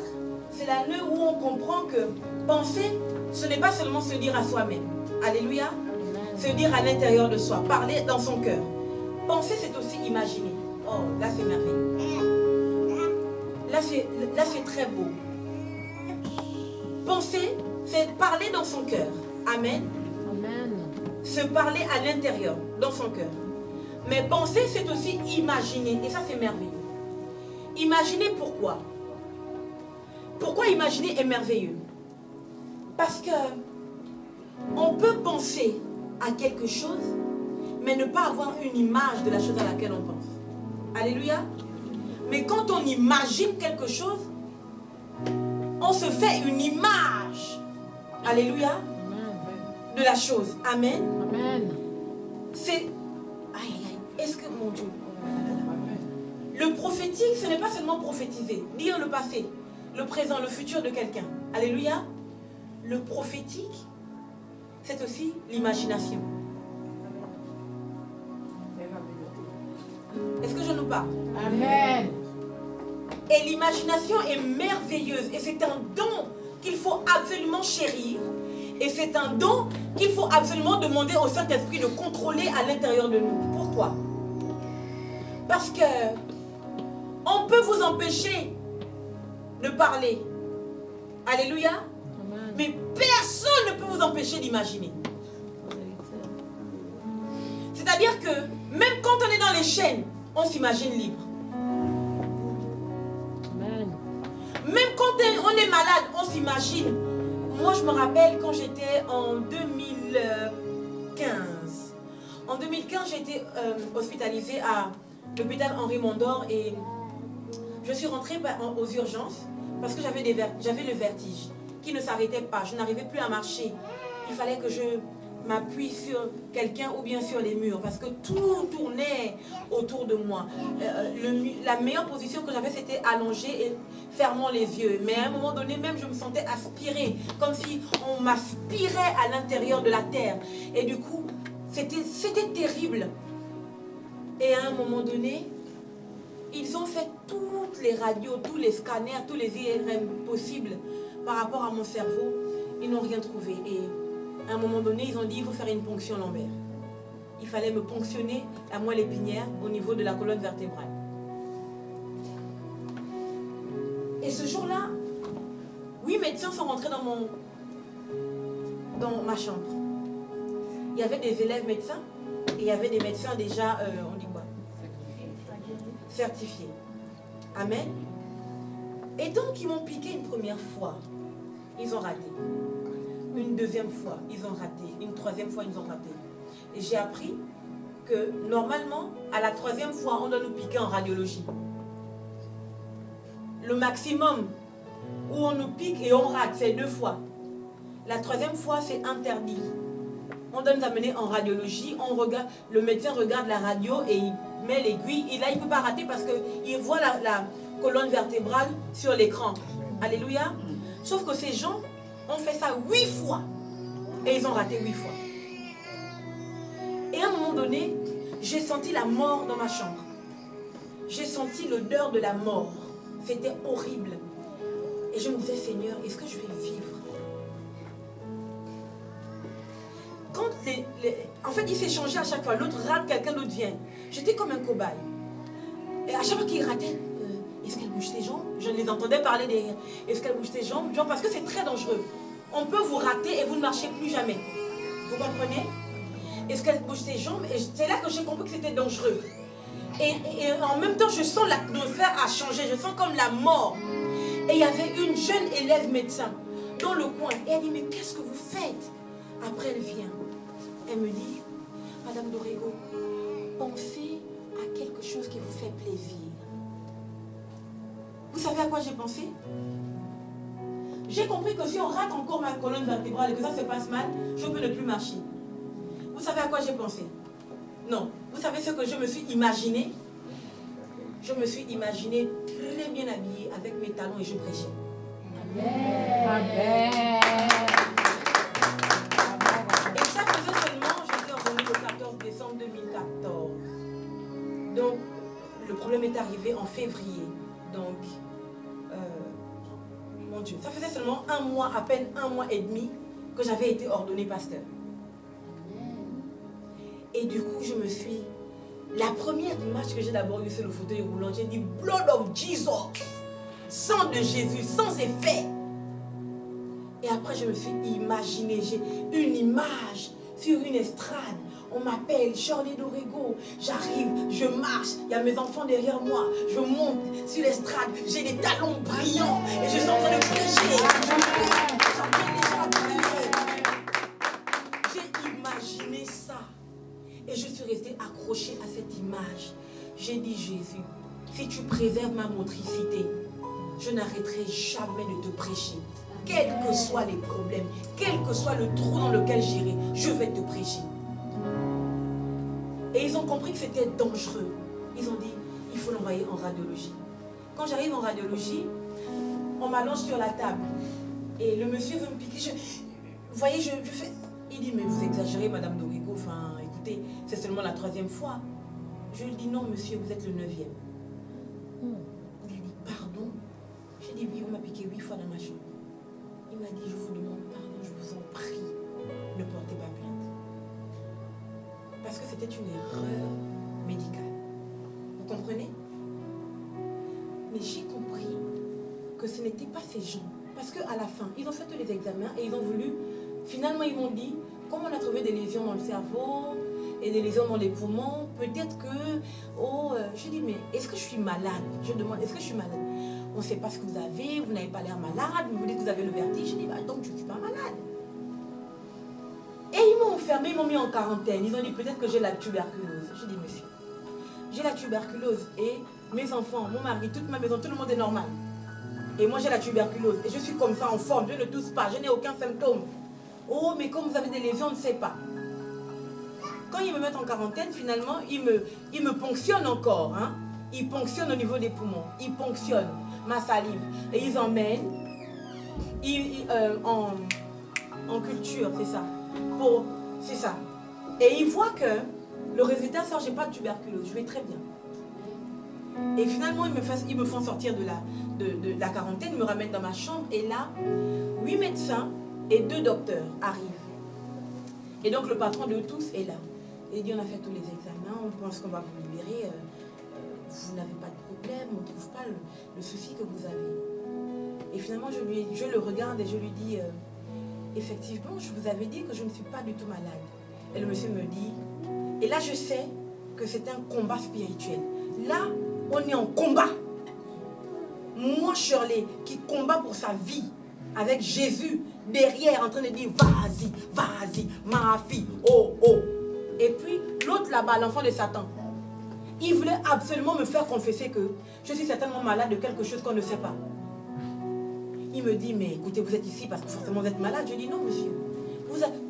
c'est l'année où on comprend que penser, ce n'est pas seulement se dire à soi-même. Alléluia. Se dire à l'intérieur de soi, parler dans son cœur. Penser, c'est aussi imaginer. Oh, là c'est merveilleux. Là c'est très beau. Penser, c'est parler dans son cœur. Amen. Amen. Se parler à l'intérieur, dans son cœur. Mais penser, c'est aussi imaginer. Et ça, c'est merveilleux. Imaginer pourquoi? Pourquoi imaginer est merveilleux? Parce que on peut penser à quelque chose, mais ne pas avoir une image de la chose à laquelle on pense. Alléluia. Mais quand on imagine quelque chose, on se fait une image. Alléluia. De la chose. Amen. Amen. C'est... Aïe, aïe, aïe. Est-ce que, mon Dieu... Le prophétique, ce n'est pas seulement prophétiser, dire le passé, le présent, le futur de quelqu'un. Alléluia. Le prophétique, c'est aussi l'imagination. Est-ce que je nous parle? Amen. Et l'imagination est merveilleuse. Et c'est un don qu'il faut absolument chérir. Et c'est un don qu'il faut absolument demander au Saint-Esprit de contrôler à l'intérieur de nous. Pourquoi? Parce que on peut vous empêcher de parler. Alléluia. Amen. Mais personne ne peut vous empêcher d'imaginer. C'est-à-dire que même quand on est dans les chaînes, on s'imagine libre. Amen. Même quand on est malade, on s'imagine. Moi, je me rappelle quand j'étais en 2015. En 2015, j'ai été hospitalisée à l'hôpital Henri Mondor et je suis rentrée aux urgences parce que j'avais le vertige qui ne s'arrêtait pas. Je n'arrivais plus à marcher. Il fallait que je m'appuie sur quelqu'un ou bien sur les murs parce que tout tournait autour de moi. La meilleure position que j'avais, c'était allongée et fermant les yeux. Mais à un moment donné, même je me sentais aspirée, comme si on m'aspirait à l'intérieur de la terre. Et du coup, c'était terrible. Et à un moment donné, ils ont fait toutes les radios, tous les scanners, tous les IRM possibles par rapport à mon cerveau. Ils n'ont rien trouvé. Et à un moment donné, ils ont dit il faut faire une ponction lombaire. Il fallait me ponctionner la moelle épinière au niveau de la colonne vertébrale. Et ce jour-là, 8 médecins sont rentrés dans ma chambre. Il y avait des élèves médecins et il y avait des médecins déjà, on dit quoi? Certifiés. Amen. Et donc, ils m'ont piqué une première fois. Ils ont raté. Une deuxième fois, ils ont raté. Une troisième fois, ils ont raté. Et j'ai appris que normalement, à la troisième fois, on doit nous piquer en radiologie. Le maximum où on nous pique et on rate, c'est 2 fois. La troisième fois, c'est interdit. On doit nous amener en radiologie. On regarde, le médecin regarde la radio et il met l'aiguille. Et là, il ne peut pas rater parce qu'il voit la colonne vertébrale sur l'écran. Alléluia. Sauf que ces gens ont fait ça 8 fois. Et ils ont raté 8 fois. Et à un moment donné, j'ai senti la mort dans ma chambre. J'ai senti l'odeur de la mort. C'était horrible. Et je me disais, Seigneur, est-ce que je vais vivre? Quand en fait, ils s'échangeaient à chaque fois. L'autre rate, quelqu'un d'autre vient. J'étais comme un cobaye. Et à chaque fois qu'il ratait, est-ce qu'elle bouge ses jambes? Je les entendais parler derrière. Est-ce qu'elle bouge ses jambes? Genre, parce que c'est très dangereux. On peut vous rater et vous ne marchez plus jamais. Vous comprenez? Est-ce qu'elle bouge ses jambes? Et c'est là que j'ai compris que c'était dangereux. Et en même temps, je sens l'atmosphère a changé. Je sens comme la mort. Et il y avait une jeune élève médecin dans le coin. Et elle dit, mais qu'est-ce que vous faites? Après, elle vient. Elle me dit, Madame Dorego, pensez à quelque chose qui vous fait plaisir. Vous savez à quoi j'ai pensé? J'ai compris que si on rate encore ma colonne vertébrale et que ça se passe mal, je peux ne plus marcher. Vous savez à quoi j'ai pensé? Non. Vous savez ce que je me suis imaginé? Je me suis imaginé très bien habillée avec mes talons et je prêchais. Amen. Amen. Et ça faisait seulement, j'étais revenue le 14 décembre 2014. Donc, le problème est arrivé en février. Donc, mon Dieu, ça faisait seulement 1 mois, à peine 1 mois et demi que j'avais été ordonnée pasteur. Et du coup, je me suis... La première image que j'ai d'abord eue sur le fauteuil roulant, j'ai dit « Blood of Jesus !» Sang de Jésus, sans effet. Et après, je me suis imaginé, j'ai une image sur une estrade. On m'appelle Shirley Dorego. J'arrive, je marche, il y a mes enfants derrière moi. Je monte sur l'estrade, j'ai des talons brillants et je suis en train de prêcher. J'appelle les gens à prier. J'ai imaginé ça. Et je suis restée accrochée à cette image. J'ai dit, Jésus, si tu préserves ma motricité, je n'arrêterai jamais de te prêcher. Quels que soient les problèmes, quel que soit le trou dans lequel j'irai, je vais te prêcher. Et ils ont compris que c'était dangereux. Ils ont dit, il faut l'envoyer en radiologie. Quand j'arrive en radiologie, on m'allonge sur la table. Et le monsieur veut me piquer. Vous voyez, je fais... Il dit, mais vous exagérez, Madame Dorigo. Enfin, écoutez, c'est seulement la 3e fois. Je lui dis, non, monsieur, vous êtes le 9e. Il a dit, pardon. J'ai dit, oui, on m'a piqué 8 fois dans ma chambre. Il m'a dit, je vous demande pardon, je vous en prie, ne portez pas plainte. Parce que c'était une erreur médicale. Vous comprenez? Mais j'ai compris que ce n'était pas ces gens. Parce qu'à la fin, ils ont fait tous les examens et ils ont voulu... Finalement, ils m'ont dit, comme on a trouvé des lésions dans le cerveau et des lésions dans les poumons, peut-être que... je dis, mais est-ce que je suis malade? Je demande, est-ce que je suis malade? On ne sait pas ce que vous avez, vous n'avez pas l'air malade, vous dites que vous avez le vertige. Je dis, bah, donc je ne suis pas malade. Et ils m'ont enfermé, ils m'ont mis en quarantaine. Ils ont dit, peut-être que j'ai la tuberculose. Je dis, monsieur, j'ai la tuberculose et mes enfants, mon mari, toute ma maison, tout le monde est normal. Et moi, j'ai la tuberculose. Et je suis comme ça, en forme, je ne tousse pas, je n'ai aucun symptôme. Oh, mais comme vous avez des lésions, on ne sait pas. Quand ils me mettent en quarantaine, finalement, ils me ponctionnent encore. Hein. Ils ponctionnent au niveau des poumons. Ils ponctionnent ma salive. Et ils emmènent en culture, c'est ça. C'est ça. Et ils voient que le résultat sort, je n'ai pas de tuberculose. Je vais très bien. Et finalement, ils me font sortir de la quarantaine, ils me ramènent dans ma chambre. Et là, 8 médecins et 2 docteurs arrivent. Et donc le patron de tous est là. Et il dit, on a fait tous les examens, on pense qu'on va vous libérer. Vous n'avez pas de problème, on ne trouve pas le souci que vous avez. Et finalement, je le regarde et je lui dis, effectivement, je vous avais dit que je ne suis pas du tout malade. Et le monsieur me dit, et là je sais que c'est un combat spirituel. Là, on est en combat. Moi, Shirley, qui combat pour sa vie, avec Jésus derrière en train de dire, vas-y, vas-y, ma fille, oh, oh. Et puis, l'autre là-bas, l'enfant de Satan, il voulait absolument me faire confesser que je suis certainement malade de quelque chose qu'on ne sait pas. Il me dit, mais écoutez, vous êtes ici parce que forcément vous êtes malade. Je dis, non, monsieur.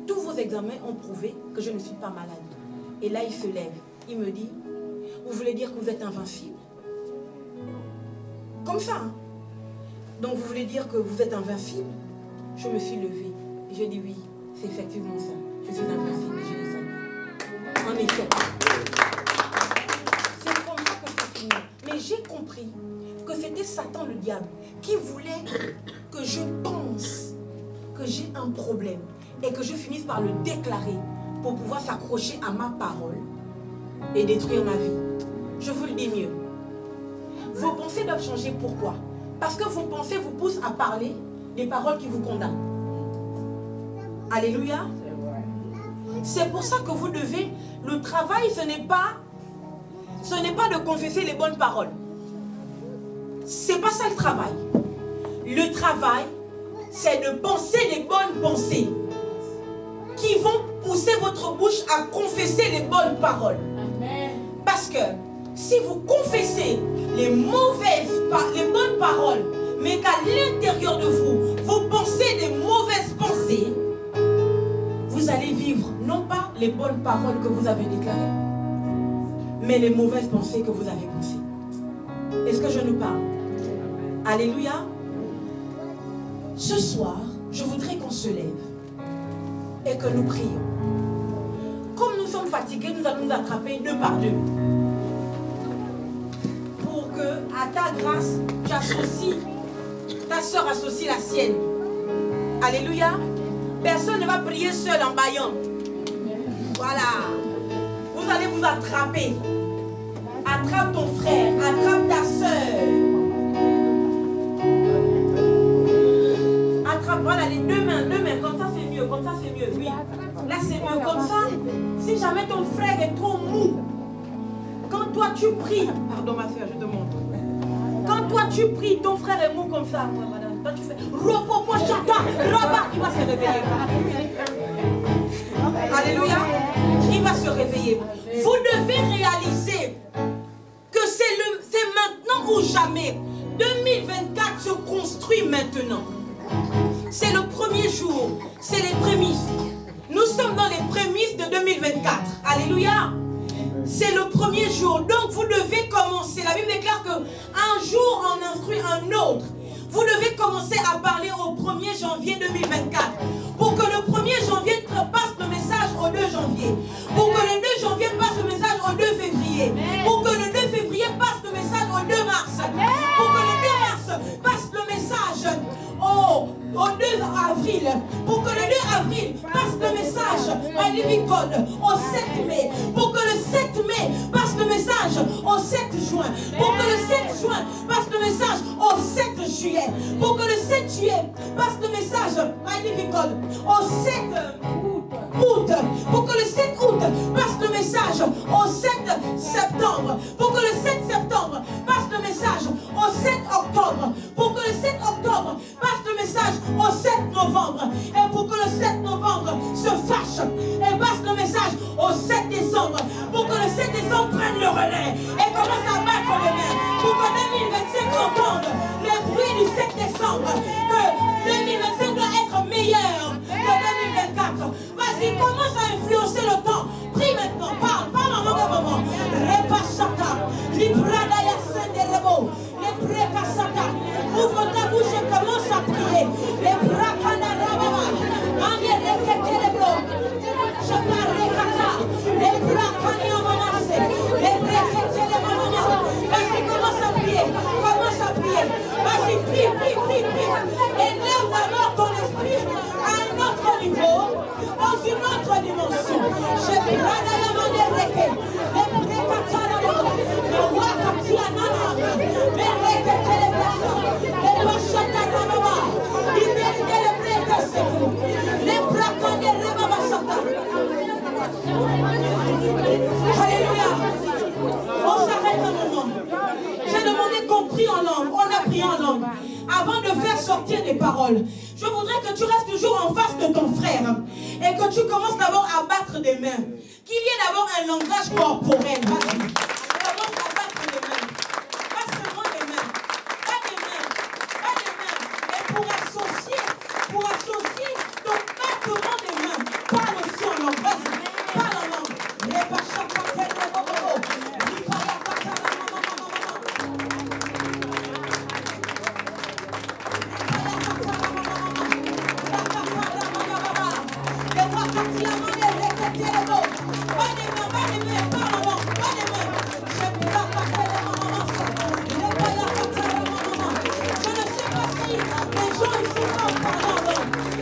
Tous vos examens ont prouvé que je ne suis pas malade. Et là, il se lève. Il me dit, vous voulez dire que vous êtes invincible? Comme ça, hein? Donc, vous voulez dire que vous êtes invincible? Je me suis levée. Et j'ai dit, oui, c'est effectivement ça. Je suis invincible et je l'ai salué. En effet. C'est comme ça que c'est fini. Mais j'ai compris que c'était Satan le diable qui voulait que je pense que j'ai un problème et que je finisse par le déclarer pour pouvoir s'accrocher à ma parole et détruire ma vie. Je vous le dis mieux. Vos pensées doivent changer. Pourquoi? Parce que vos pensées vous poussent à parler des paroles qui vous condamnent. Alléluia. C'est pour ça que vous devez... Le travail, ce n'est pas de confesser les bonnes paroles. C'est pas ça le travail. Le travail, c'est de penser les bonnes pensées qui vont pousser votre bouche à confesser les bonnes paroles. Amen. Parce que si vous confessez les bonnes paroles, mais qu'à l'intérieur de vous, vous pensez des mauvaises pensées, vous allez vivre non pas les bonnes paroles que vous avez déclarées, mais les mauvaises pensées que vous avez pensées. Est-ce que je nous parle? Alléluia. Ce soir, je voudrais qu'on se lève et que nous prions. Comme nous sommes fatigués, nous allons nous attraper 2 par 2. Pour que, à ta grâce, tu associes, ta soeur associe la sienne. Alléluia. Personne ne va prier seul en baillant. Voilà. Vous allez vous attraper. Attrape ton frère, attrape ta soeur. Attrape, voilà, les 2 mains, comme ça c'est mieux, oui. Là c'est mieux, comme ça. Si jamais ton frère est trop mou, quand toi tu pries, pardon ma soeur, je te montre. Quand toi tu pries, ton frère est mou comme ça. Toi tu fais Ropopo Chata, Roba, il va se réveiller. Alléluia. Il va se réveiller. Vous devez réaliser que c'est maintenant ou jamais. 2024 se construit maintenant. C'est le premier jour. C'est les prémices. Nous sommes dans les prémices de 2024. Alléluia. C'est le premier jour. Donc vous devez commencer. La Bible déclare qu'un jour en instruit un autre. Vous devez commencer à parler au 1er janvier 2024. Pour que le 1er janvier passe le message au 2 janvier. Pour que le 2 janvier passe le message au 2 février. Pour que le 2 février passe le message au 2 mars. Pour que le 2 mars passe le message au 2 avril. Pour que le 2 avril passe le message My Living God au 7 mai. Pour que le 7 mai passe le message au 7 juin. Pour que le 7 juin passe le message au 7 juillet. Pour que le 7 juillet passe le message My Living God au 7 août. Pour que le 7 août passe le message au 7 septembre. Pour que le 7 septembre passe le message au 7 octobre. Pour que le 7 octobre passe le message au 7 novembre. Et pour que le 7 novembre se fâche et passe le message au 7 décembre. Pour que le 7 décembre prenne le relais et commence à battre les mains. Pour que 2025 entende le bruit du 7 décembre. Que 2025 doit être meilleur que 2024. Vas-y, commence à influencer le temps. Prie maintenant, parle maman de maman. Repasata, Libradaya Senderebo, les Prekasata. Ouvre ta bouche et commence à prier. Les Brakanarababa, Mane Reketelebro, je parle Kata, les Brakaniamamase, les Reketelemamama. Vas-y, commence à prier, Vas-y, prie. Élève d'abord ton esprit à un autre niveau, dans une autre dimension. Je parle à la main des Reke, les Prekatanama, les Wakatianana, les Reketelebro, les Wachatarababa, les Brakanderebabasata. Alléluia. On s'arrête un moment. J'ai demandé qu'on prie en langue. On a prié en langue. Avant de faire sortir des paroles, je voudrais que tu restes toujours en face de ton frère et que tu commences d'abord à battre des mains. Qu'il y ait d'abord un langage corporel. Vas-y. Commence à battre des mains. Pas seulement des mains. Pas des mains. Et pour associer ton battement des mains, parle aussi en langue. Vas-y. Parle en langue. Je ne sais pas si les gens ici sont parlants.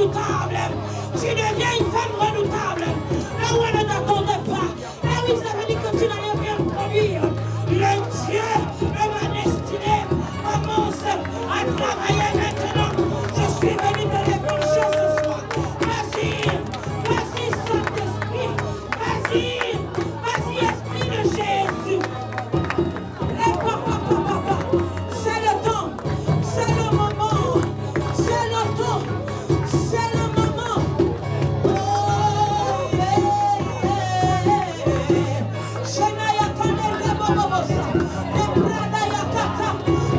redoutable. Tu deviens une femme redoutable. Là où elle ne t'attendait pas. Là où il s'avait dit que tu n'allais rien produire. Le Dieu de ma destinée commence à travailler maintenant. Je suis venu te débrancher ce soir. Vas-y, vas-y Saint-Esprit. Vas-y, vas-y Esprit de Jésus. C'est le temps, c'est le moment, c'est le temps, c'est le moment. Oh yeah,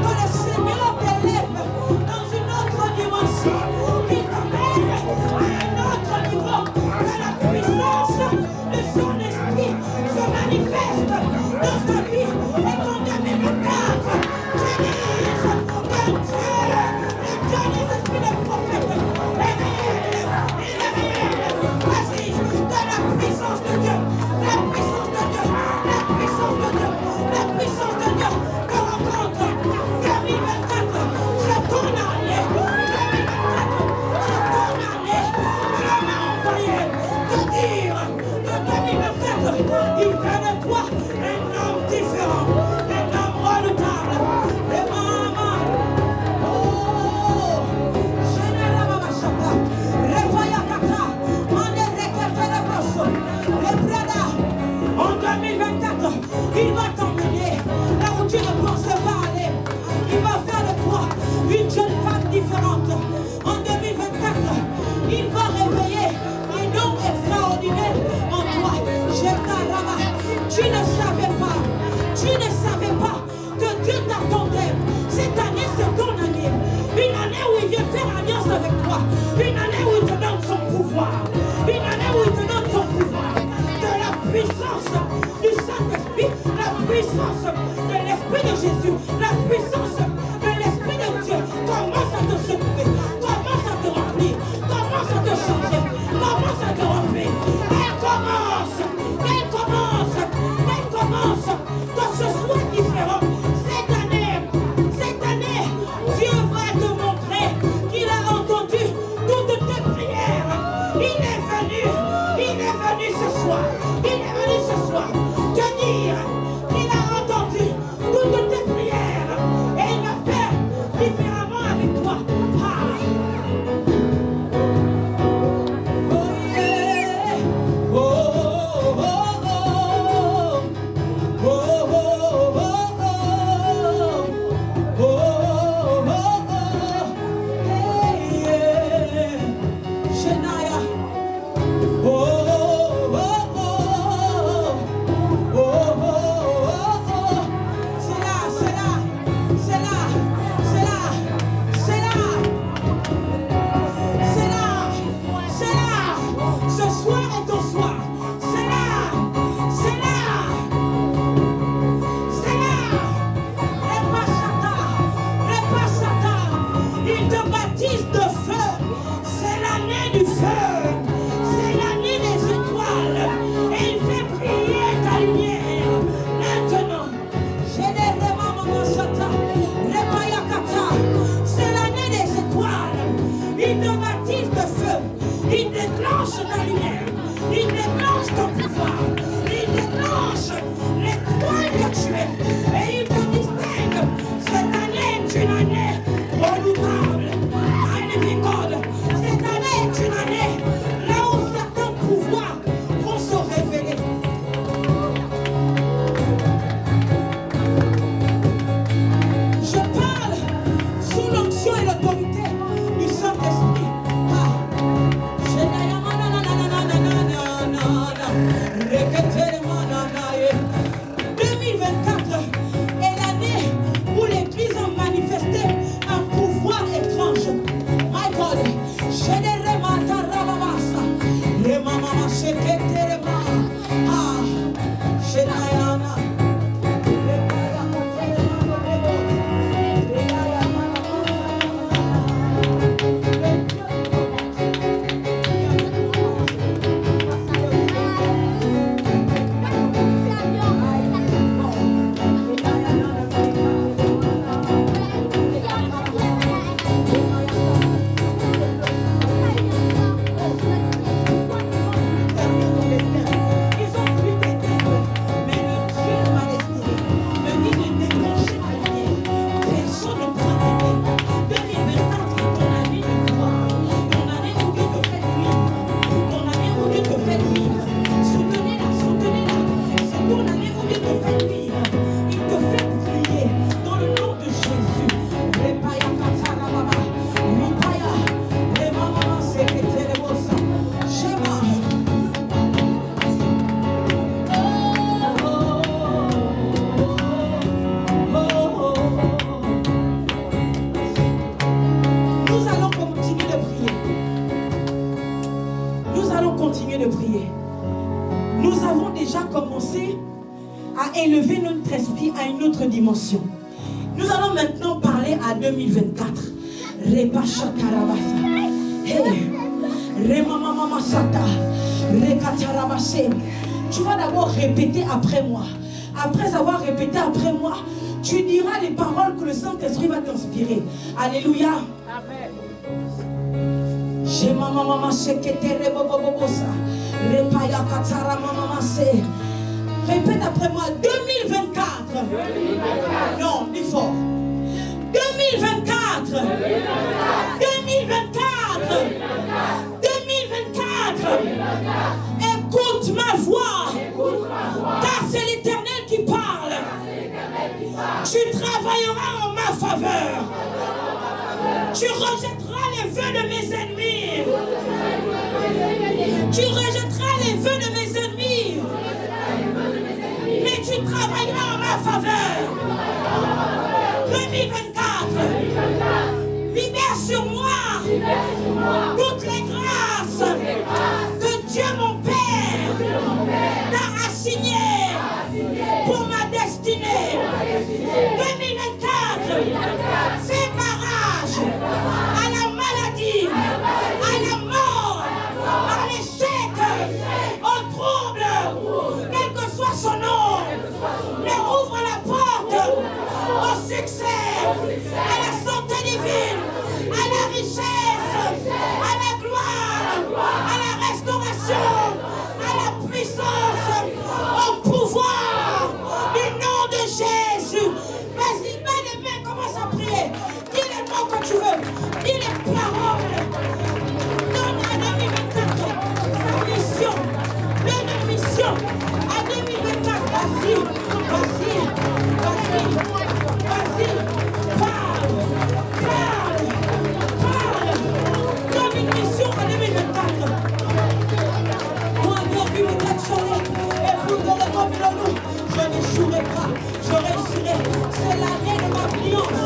que le Seigneur t'élève dans une autre dimension, qu'il t'amène à un autre niveau, que la puissance de son esprit se manifeste dans ta vie et ton 2024 te dise que Dieu, le Dieu des esprits des prophètes, est réel, vas-y, de la puissance de Dieu, la puissance de Dieu, la puissance de Dieu, la puissance de Dieu te rencontre. 2024, c'est ton année. 2024, c'est ton année. Dieu m'a envoyé te dire que 2024, il fait de toi un homme différent, un homme redoutable. Et maman, oh, Général Mamachata, Revoyakata, Manerekata Rebosso, Reprada, en 2024, il va t'emmener là où tu ne pensais pas aller. Il va faire de toi une jeune femme différente. En 2024, il va réveiller un homme extraordinaire en toi. Jetarama, tu ne savais pas que Dieu t'attendait. Cette année, c'est ton année. Une année où il vient faire alliance avec toi. Une année où il te donne son pouvoir. Une année où il te donne son pouvoir. De la puissance du Saint-Esprit, la puissance de l'Esprit de Jésus, la puissance de l'Esprit de Dieu commence à te secouer, commence à te remplir, commence à te changer, commence à te remplir. Elle commence, que ce soit différent. Cette année, Dieu va te montrer qu'il a entendu toutes tes prières. Il est venu ce soir te dire qu'il a entendu toutes tes prières et il va faire différemment avec toi. Ah. Oh yeah. Oh, oh, oh, oh. Oh, oh, oh, oh. Oh, oh, oh. Hey, yeah. Shania. Oh, oh, oh, oh. Oh, oh, oh, oh. C'est là. Ce soir est ton soir. C'est là. Repasata. Il te baptise de feu. C'est l'année du feu. C'est l'année des étoiles. Et il fait briller ta lumière. Maintenant, c'est l'année des étoiles. Il te baptise de feu. Il déclenche ta lumière. Il déclenche ton pouvoir. Il déclenche l'étoile que tu es. Et il te distingue. Cette année est une année redoutable. Cette année est une année là où certains pouvoirs vont se révéler. Je parle sous l'onction et l'autorité du Saint-Esprit. Ah. 2024 est l'année où l'Église a manifesté un pouvoir étrange. My God, continuer de prier. Nous avons déjà commencé à élever notre esprit à une autre dimension. Nous allons maintenant parler à 2024. Tu vas d'abord répéter après moi. Après avoir répété après moi, tu diras les paroles que le Saint-Esprit va t'inspirer. Alléluia. Amen. Répète après moi. 2024. Non, dis fort. 2024. 2024. 2024. Écoute ma voix. Car c'est l'Éternel qui parle. Tu travailleras en ma faveur. Tu rejetteras les vœux de mes ennemis. Tu rejetteras les vœux de mes ennemis. Mais tu travailleras en ma faveur. 2024. Libère sur moi toutes les grâces que Dieu mon Père t'a assignées pour ma destinée. 2024. Fais barrage à la maladie, à la mort, à l'échec, au trouble, quel que soit son nom. Mais ouvre la porte au succès, à la santé divine, à la richesse, à la gloire, à la restauration, à la puissance, au pouvoir du nom de Jésus. Vas-y, mets les mains, commence à prier. Dis les mots que tu veux, dis les paroles. Donne à 2024 sa mission. Donne une mission à 2024. Vas-y, vas-y, vas-y, vas-y. Parle, parle, parle. Donne une mission à 2024. Moi, je n'échouerai pas, je réussirai. C'est l'année de ma brillance,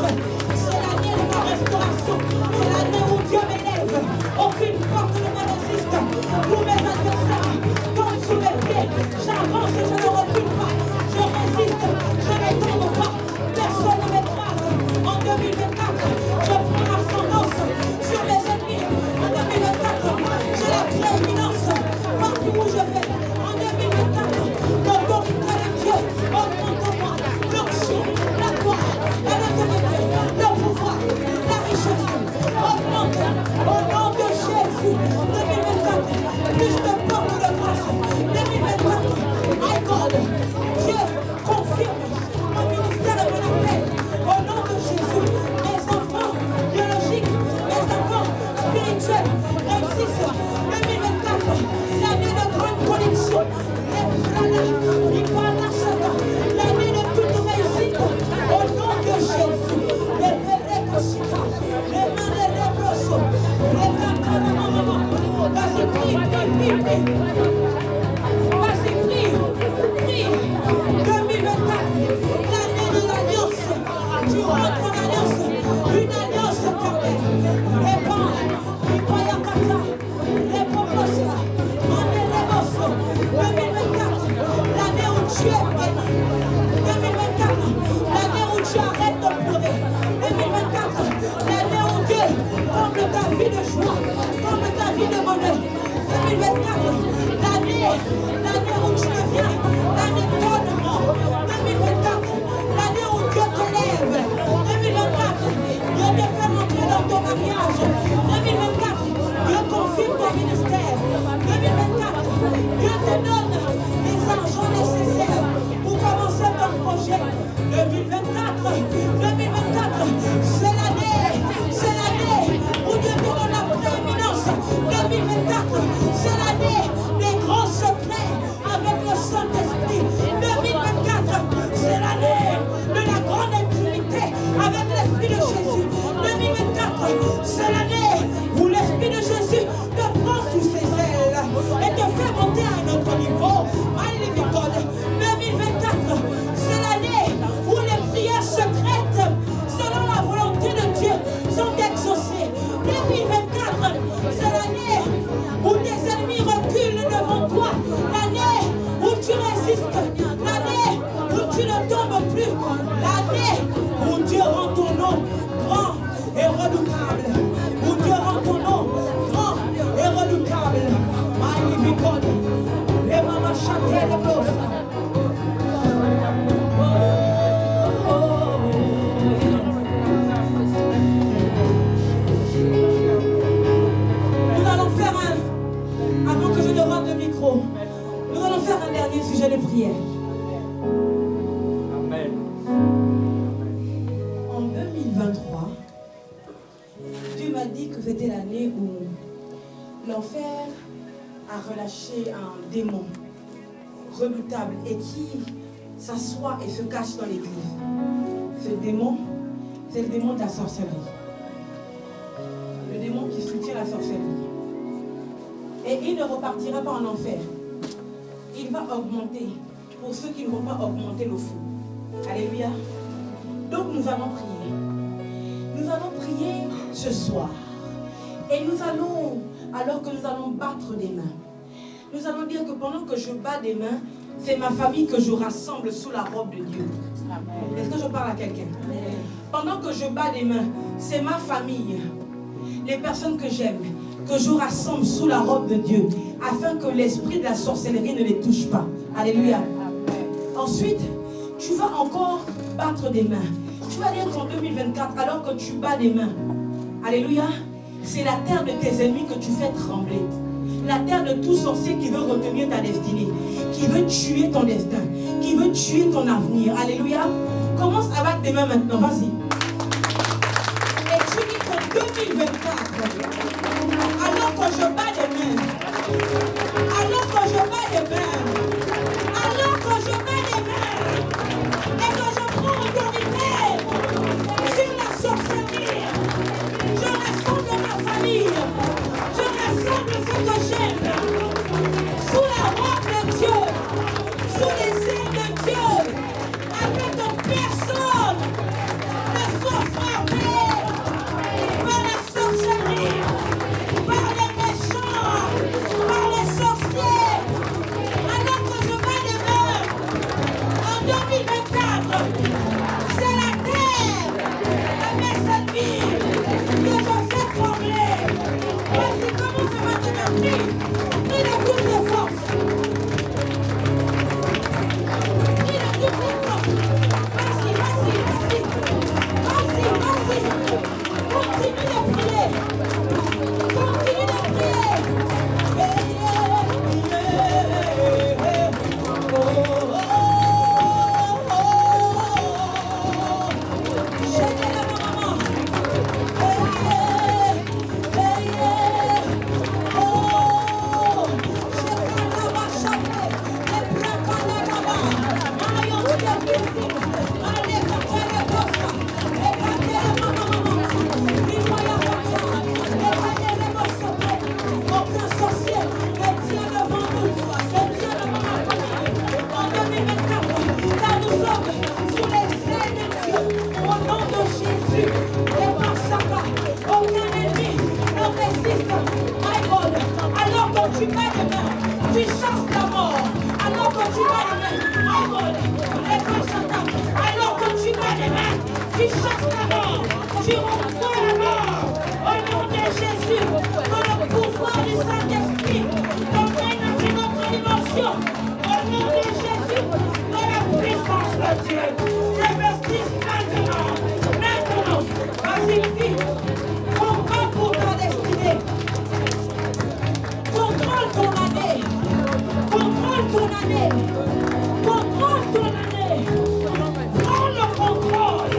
c'est l'année de ma restauration, c'est l'année où Dieu m'élève. Aucune porte ne me résiste. Tous mes adversaires tombent sous mes pieds. J'avance et je ne recule pas. Je résiste, je ne tombe pas. Personne ne m'écrase. En 2024, je prends l'ascendance sur mes ennemis. En 2024, j'ai la prééminence partout où je vais. En 2024, l'autorité de Dieu augmente en moi. L'onction, la gloire, la notoriété, le pouvoir, la richesse augmente au nom de Jésus. 2024, plus de portes de grâce. 2024, my God, Dieu confirme mon ministère et mon appel. Au nom de Jésus, mes enfants biologiques, mes enfants spirituels réussissent. 2024, l'année de grande connexion. L'année de toute réussite. Au nom de Jésus. Vas-y, prie, prie, prie, prie. Vas-y, prie, prie. 2024, l'année de l'alliance. Tu rentres en alliance, une alliance éternelle. Répands, Ripayakata, Repoposa, Manereboso. 2024, l'année où tu es béni. 2024, l'année où tu arrêtes de pleurer. 2024, l'année où Dieu comble ta vie de joie, comble ta vie de bonheur. 2024, l'année où tu deviens un étonnement. 2024, l'année où Dieu te lève. 2024, Dieu te fait rentrer dans ton mariage. 2024, Dieu confirme ton ministère. 2024, Dieu te donne les argents nécessaires pour commencer ton projet. 2024, c'est l'année où Dieu te donne la prééminence. 2024, c'est l'année des grands secrets avec où l'enfer a relâché un démon redoutable et qui s'assoit et se cache dans l'église. Ce démon, c'est le démon de la sorcellerie. Le démon qui soutient la sorcellerie. Et il ne repartira pas en enfer. Il va augmenter pour ceux qui ne vont pas augmenter le feu. Alléluia. Donc nous allons prier. Nous allons prier ce soir. Et nous allons, alors que nous allons battre des mains, nous allons dire que pendant que je bats des mains, c'est ma famille que je rassemble sous la robe de Dieu. Est-ce que je parle à quelqu'un? Pendant que je bats des mains, c'est ma famille, les personnes que j'aime, que je rassemble sous la robe de Dieu, afin que l'esprit de la sorcellerie ne les touche pas. Alléluia. Ensuite, tu vas encore battre des mains. Tu vas dire qu'en 2024, alors que tu bats des mains, alléluia, c'est la terre de tes ennemis que tu fais trembler. La terre de tout sorcier qui veut retenir ta destinée, qui veut tuer ton destin, qui veut tuer ton avenir. Alléluia. Commence à battre tes mains maintenant, vas-y. Et tu dis qu'en 2024, alors que je bats des mains, alors que je bats des mains, alors que je bats des mains, et que je prends autorité sur la sorcellerie, je rassemble ma famille, je rassemble ce que j'aime, sous la robe de Dieu, sous les ailes de Dieu, afin que personne ne soit frappé par la sorcellerie, par les méchants, par les sorciers. Alors que je bats les mains, en 2024, c'est la terre de mes ennemis que je fais trembler. Vas-y, commence à battre ma prie. Prie de toutes les forces. Prie de toutes les forces. Vas-y, vas-y, vas-y. Vas-y, vas-y. Continue de prier. Continue de prier. Aucun sorcier ne tient devant nous, ne tient devant ma famille. En 2024, car nous sommes sous les ailes de Dieu, au nom de Jésus, et par Saka, aucun ennemi ne résiste. My God, alors que tu bats les mains, tu chasses la mort. Alors que tu bats les mains, my God, et par Saka, alors que tu bats les mains, tu chasses la mort, tu renvoies la mort. Au nom de Jésus, que le pouvoir du Saint-Esprit t'emmène dans une autre dimension. Au nom de Jésus, que la puissance de Dieu t'investisse maintenant. Maintenant, vas-y, fille, combat pour ta destinée. Contrôle ton année. Contrôle ton année. Contrôle ton année. Prends le contrôle.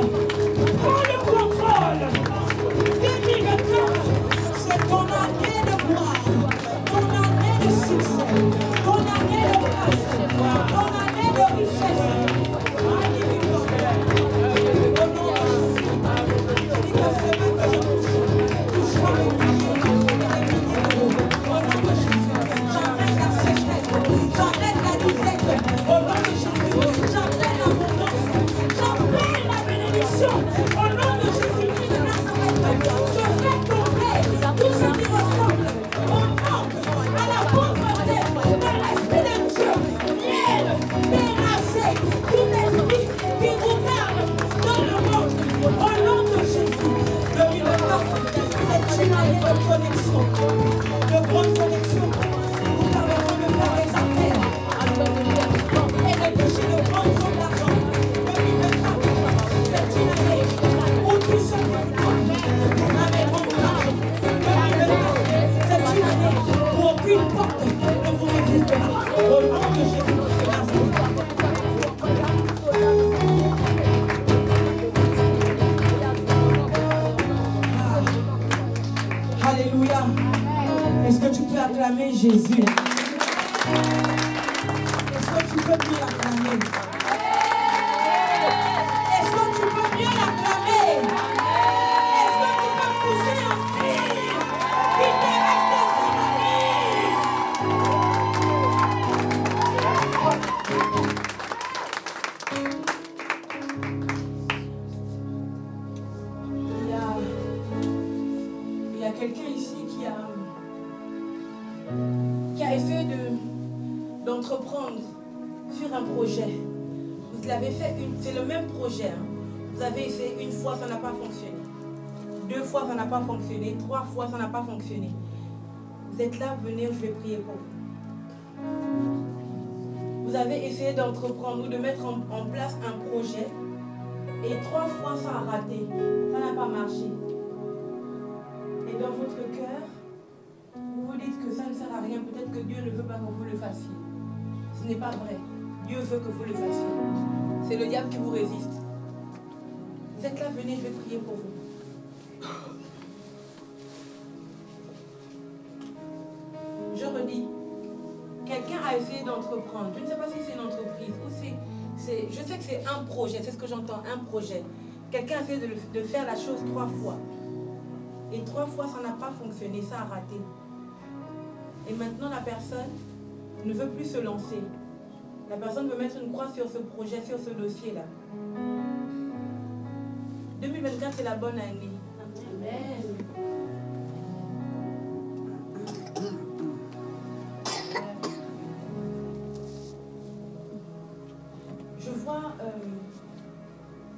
Prends le contrôle. 2024, c'est ton année de gloire, ton année de succès, ton année de grâce, ton année de richesse. Alléluia. Est-ce que tu peux acclamer Jésus? Est-ce que tu peux mieux l'acclamer? Est-ce que tu peux mieux l'acclamer? Est-ce que tu peux pousser un cri? Il te reste des Il y a quelqu'un ici qui a essayé d'entreprendre sur un projet. Vous l'avez fait, c'est le même projet. Hein. Vous avez essayé une fois, ça n'a pas fonctionné. 2 fois, ça n'a pas fonctionné. 3 fois, ça n'a pas fonctionné. Vous êtes là, venez, je vais prier pour vous. Vous avez essayé d'entreprendre ou de mettre en place un projet. Et 3 fois, ça a raté. Ça n'a pas marché. Et dans votre cœur, vous vous dites que ça ne sert à rien. Peut-être que Dieu ne veut pas que vous le fassiez. Ce n'est pas vrai. Dieu veut que vous le fassiez. C'est le diable qui vous résiste. Vous êtes là, venez, je vais prier pour vous. Je redis. Quelqu'un a essayé d'entreprendre. Je ne sais pas si c'est une entreprise ou je sais que c'est un projet. C'est ce que j'entends, un projet. Quelqu'un a essayé de faire la chose 3 fois. Et 3 fois, ça n'a pas fonctionné, ça a raté. Et maintenant, la personne ne veut plus se lancer. La personne veut mettre une croix sur ce projet, sur ce dossier-là. 2024, c'est la bonne année. Amen.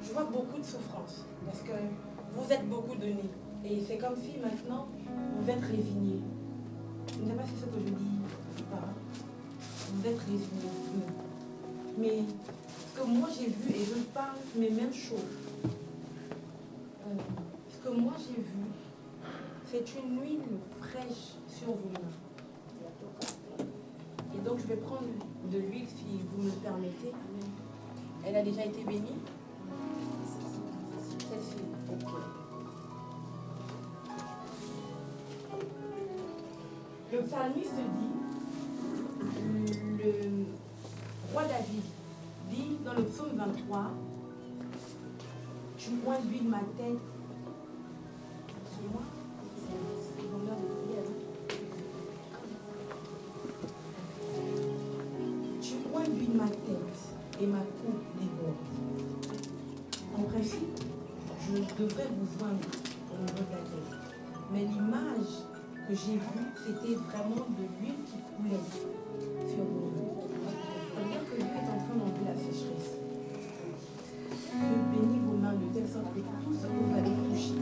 Je vois beaucoup de souffrance. Parce que vous êtes beaucoup donné. Et c'est comme si maintenant, vous êtes résigné. Je ne sais pas si c'est ce que je dis ou pas. Vous êtes résigné. Mais ce que moi j'ai vu, et je parle mes mêmes choses. Ce que moi j'ai vu, c'est une huile fraîche sur vos mains. Et donc je vais prendre de l'huile si vous me le permettez. Elle a déjà été bénie. Celle-ci. Ok. Le psalmiste dit, le roi David dit dans le psaume 23, tu oins d'huile ma tête. C'est moi. C'est l'honneur de prière. Tu oins d'huile ma tête et ma coupe déborde. En principe, je devrais vous joindre au niveau de la tête. Mais l'image que j'ai vue, c'était vraiment de l'huile qui coulait sur vos mains. Ça veut dire que Dieu est en train d'enlever la sécheresse. Dieu bénit vos mains de telle sorte que tout ce que vous allez toucher.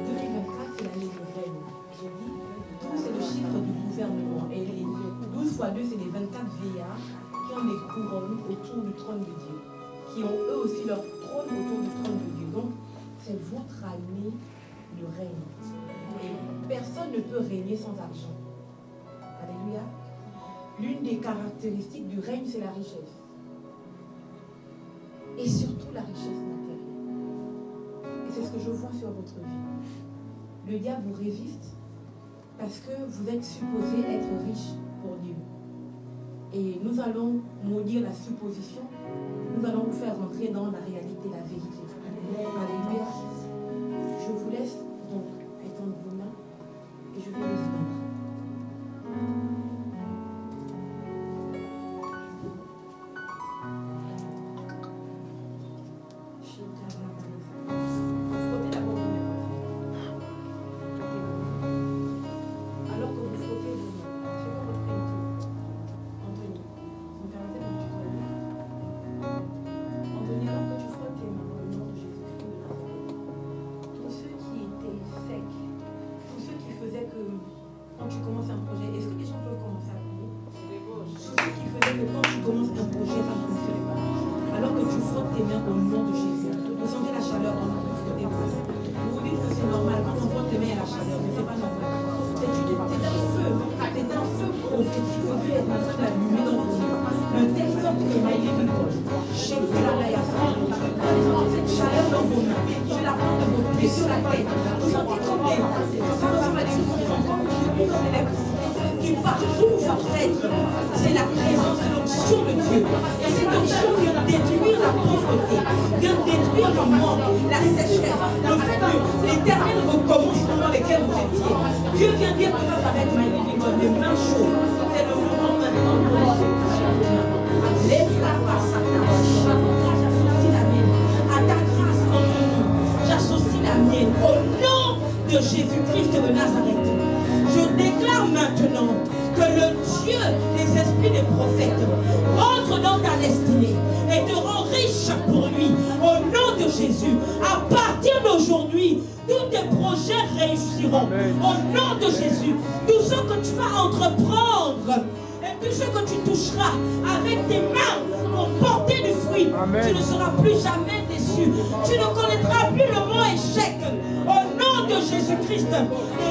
2024, c'est l'année de règne. J'ai dit, 12 c'est le chiffre du gouvernement. Et les 12 fois 2, c'est les 24 vieillards qui ont des couronnes autour du trône de Dieu. Qui ont eux aussi leur trône autour du trône de Dieu. Donc, c'est votre année de règne. Et personne ne peut régner sans argent. Alléluia. L'une des caractéristiques du règne, c'est la richesse. Et surtout la richesse matérielle. Et c'est ce que je vois sur votre vie. Le diable vous résiste parce que vous êtes supposé être riche pour Dieu. Et nous allons maudire la supposition. Nous allons vous faire rentrer dans la réalité, la vérité. Alléluia. Je vous laisse donc étendre vos mains et je vais les mettre. Frottez d'abord vos mains. Alors que vous frottez vos mains, c'est quoi votre prénom? Anthony. Vous me permettez de me tutoyer? Anthony, alors que tu frottes tes mains dans le nom de Jésus-Christ de Nazareth, tous ceux qui étaient secs, tous ceux qui faisaient que quand tu commences un projet, est-ce que les gens peuvent commencer à prier? Tous ceux qui faisaient que quand tu commences un projet, ça ne fonctionne pas. Alors que tu frottes tes mains au nom de Jésus, vous sentez la chaleur dans votre frotter vos mains. Vous vous dites que c'est normal, quand on frotte tes mains, il y a la chaleur, mais ce n'est pas normal. C'est un feu prophétique que Dieu est en train d'allumer dans vos mains. De telle sorte que ma vie colle. Chez vous, là, il y a ça. Vous sentez cette chaleur dans vos mains. Je la prends de vos pieds sur la tête. Vous sentez comme des Et partout où vous êtes, c'est la présence de l'onction de Dieu. Et cette onction vient détruire la pauvreté, vient détruire le manque, la sécheresse, le fait que l'éternel recommence dans lesquels vous étiez. Dieu vient dire que ça va être magnifique, les mêmes choses. C'est le moment maintenant pour les j'associe la mienne à ta grâce en ton nom. J'associe la mienne au nom de Jésus-Christ de Nazareth. Je déclare maintenant que le Dieu des esprits des prophètes rentre dans ta destinée et te rend riche pour lui au nom de Jésus. À partir d'aujourd'hui, tous tes projets réussiront au nom de Jésus. Tout ce que tu vas entreprendre et tout ce que tu toucheras avec tes mains pour porter du fruit, tu ne seras plus jamais déçu. Tu ne connaîtras plus le mot échec. Au nom de Jésus-Christ de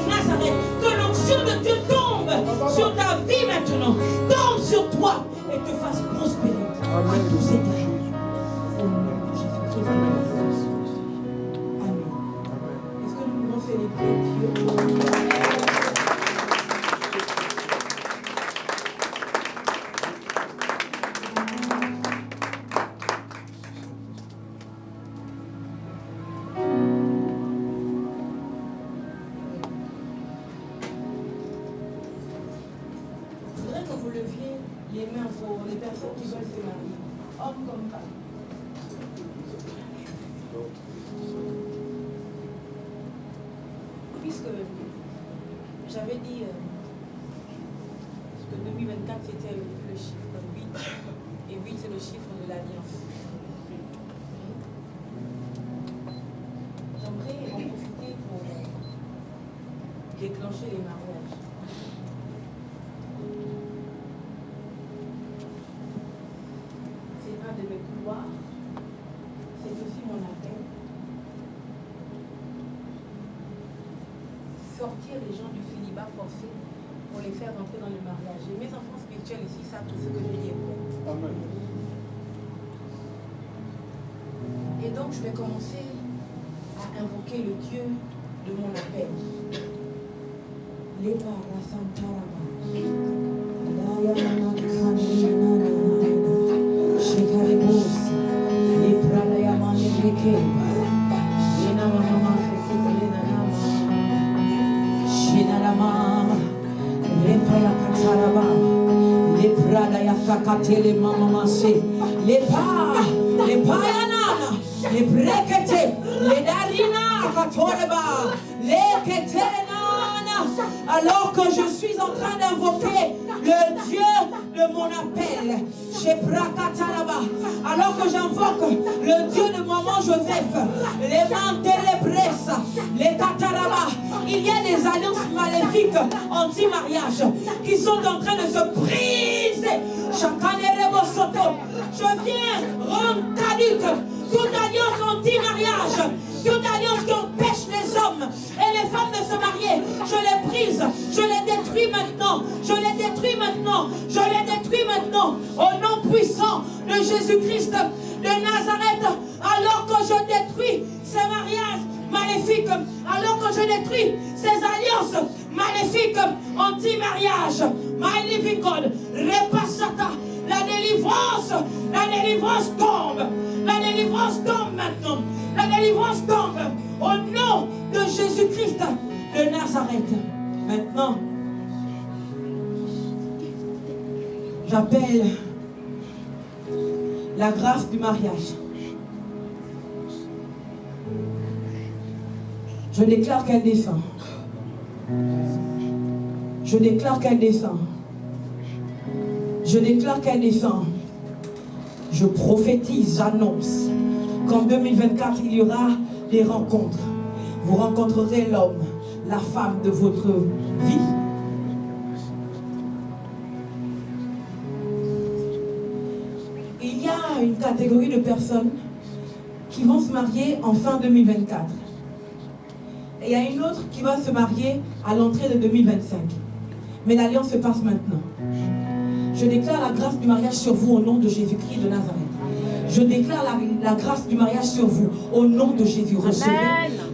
Nazareth, que l'onction de Dieu tombe sur ta vie maintenant, tombe sur toi et te fasse prospérer à tous ces temps. Au nom de Jésus-Christ de Nazareth. Amen. Est-ce que nous pouvons célébrer Dieu? Les mains pour les personnes qui veulent se marier, hommes comme femmes. Puisque j'avais dit que 2024 c'était le chiffre 8, et 8 c'est le chiffre de l'alliance. J'aimerais en profiter pour déclencher les mariages. De mes couloirs, c'est aussi mon appel. Sortir les gens du célibat forcé pour les faire rentrer dans le mariage. Et mes enfants spirituels ici savent tout ce que je dis est vrai. Amen. Et donc je vais commencer à invoquer le Dieu de mon appel. Les parasantara. Alors que je suis en train d'invoquer le Dieu de mon appel, alors que j'invoque le Dieu de maman Joseph, les mantelebres, les kataraba, il y a des alliances maléfiques anti-mariage qui sont en train de se briser. Je viens rendre caduque toute alliance anti-mariage, toute alliance qui empêche les hommes et les femmes de se marier. Je les brise, je les détruis maintenant, je les détruis maintenant, je les détruis maintenant au nom puissant de Jésus-Christ de Nazareth. Alors que je détruis ces mariages maléfiques, alors que je détruis ces alliances maléfiques anti-mariage, my living God, repassata, la délivrance tombe, la délivrance tombe maintenant, la délivrance tombe au nom de Jésus-Christ de Nazareth. Maintenant, j'appelle la grâce du mariage. Je déclare qu'elle descend. Je déclare qu'elle descend. Je déclare qu'elle descend. Je prophétise, j'annonce qu'en 2024, il y aura des rencontres. Vous rencontrerez l'homme, la femme de votre vie. Il y a une catégorie de personnes qui vont se marier en fin 2024. Et il y a une autre qui va se marier à l'entrée de 2025. Mais l'alliance se passe maintenant. Je déclare la grâce du mariage sur vous au nom de Jésus-Christ de Nazareth. Je déclare la grâce du mariage sur vous au nom de Jésus. Recevez,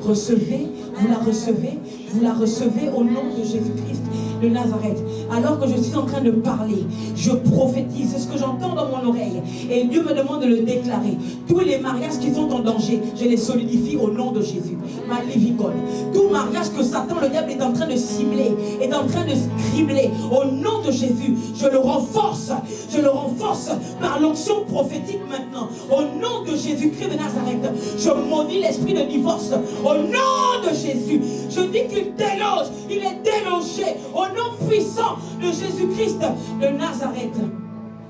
recevez, vous la recevez au nom de Jésus-Christ. de Nazareth. Alors que je suis en train de parler, je prophétise, c'est ce que j'entends dans mon oreille. Et Dieu me demande de le déclarer. Tous les mariages qui sont en danger, je les solidifie au nom de Jésus. Malévicole. Tout mariage que Satan, le diable, est en train de cibler, est en train de scribler, au nom de Jésus, je le renforce par l'onction prophétique maintenant. Au nom de Jésus-Christ de Nazareth, je maudis l'esprit de divorce. Au nom de Jésus, je dis qu'il déloge, il est délogé au nom puissant de Jésus-Christ de Nazareth.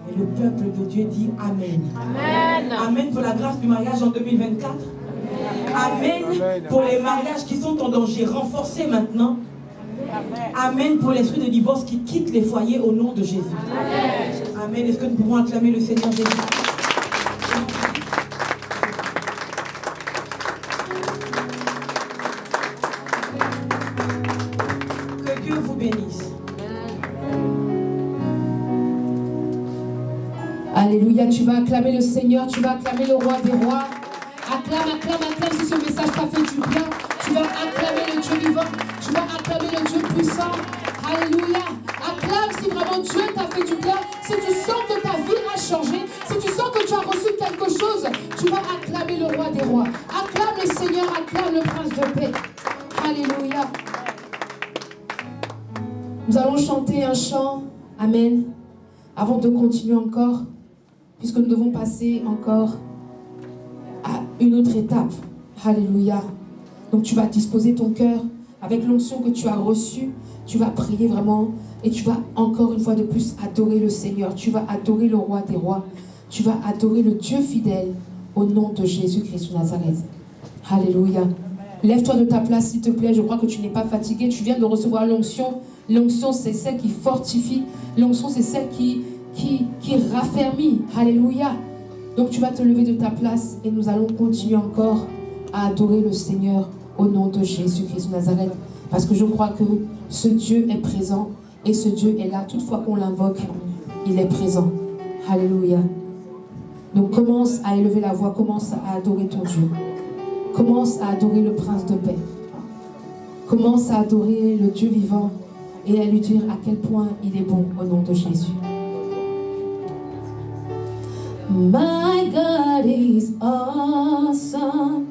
Et le peuple de Dieu dit Amen. Amen. Amen pour la grâce du mariage en 2024. Amen pour les mariages qui sont en danger, renforcés maintenant. Amen pour l'esprit de divorce qui quitte les foyers au nom de Jésus. Amen. Est-ce que nous pouvons acclamer le Seigneur Jésus? Que Dieu vous bénisse. Alléluia, tu vas acclamer le Seigneur, tu vas acclamer le roi des rois. Acclame, acclame, acclame si ce message t'a fait du bien. Tu vas acclamer le Dieu vivant, tu vas acclamer le Dieu puissant. Alléluia, acclame si vraiment Dieu t'a fait du bien. Si tu sens que ta vie a changé, si tu sens que tu as reçu quelque chose, tu vas acclamer le roi des rois. Acclame le Seigneur, acclame le prince de paix. Alléluia. Nous allons chanter un chant, Amen, avant de continuer encore, puisque nous devons passer encore à une autre étape. Alléluia. Donc tu vas disposer ton cœur avec l'onction que tu as reçue. Tu vas prier vraiment et tu vas encore une fois de plus adorer le Seigneur. Tu vas adorer le roi des rois. Tu vas adorer le Dieu fidèle au nom de Jésus-Christ de Nazareth. Alléluia. Lève-toi de ta place s'il te plaît. Je crois que tu n'es pas fatigué. Tu viens de recevoir l'onction. L'onction c'est celle qui fortifie. L'onction c'est celle qui raffermit. Alléluia. Donc tu vas te lever de ta place et nous allons continuer encore à adorer le Seigneur au nom de Jésus-Christ de Nazareth. Parce que je crois que ce Dieu est présent et ce Dieu est là. Toutefois qu'on l'invoque, il est présent. Alléluia. Donc commence à élever la voix, commence à adorer ton Dieu. Commence à adorer le prince de paix. Commence à adorer le Dieu vivant et à lui dire à quel point il est bon au nom de Jésus. My God is awesome.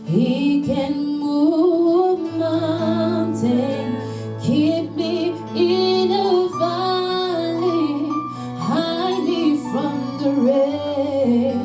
He can move mountains, keep me in a valley, hide me from the rain.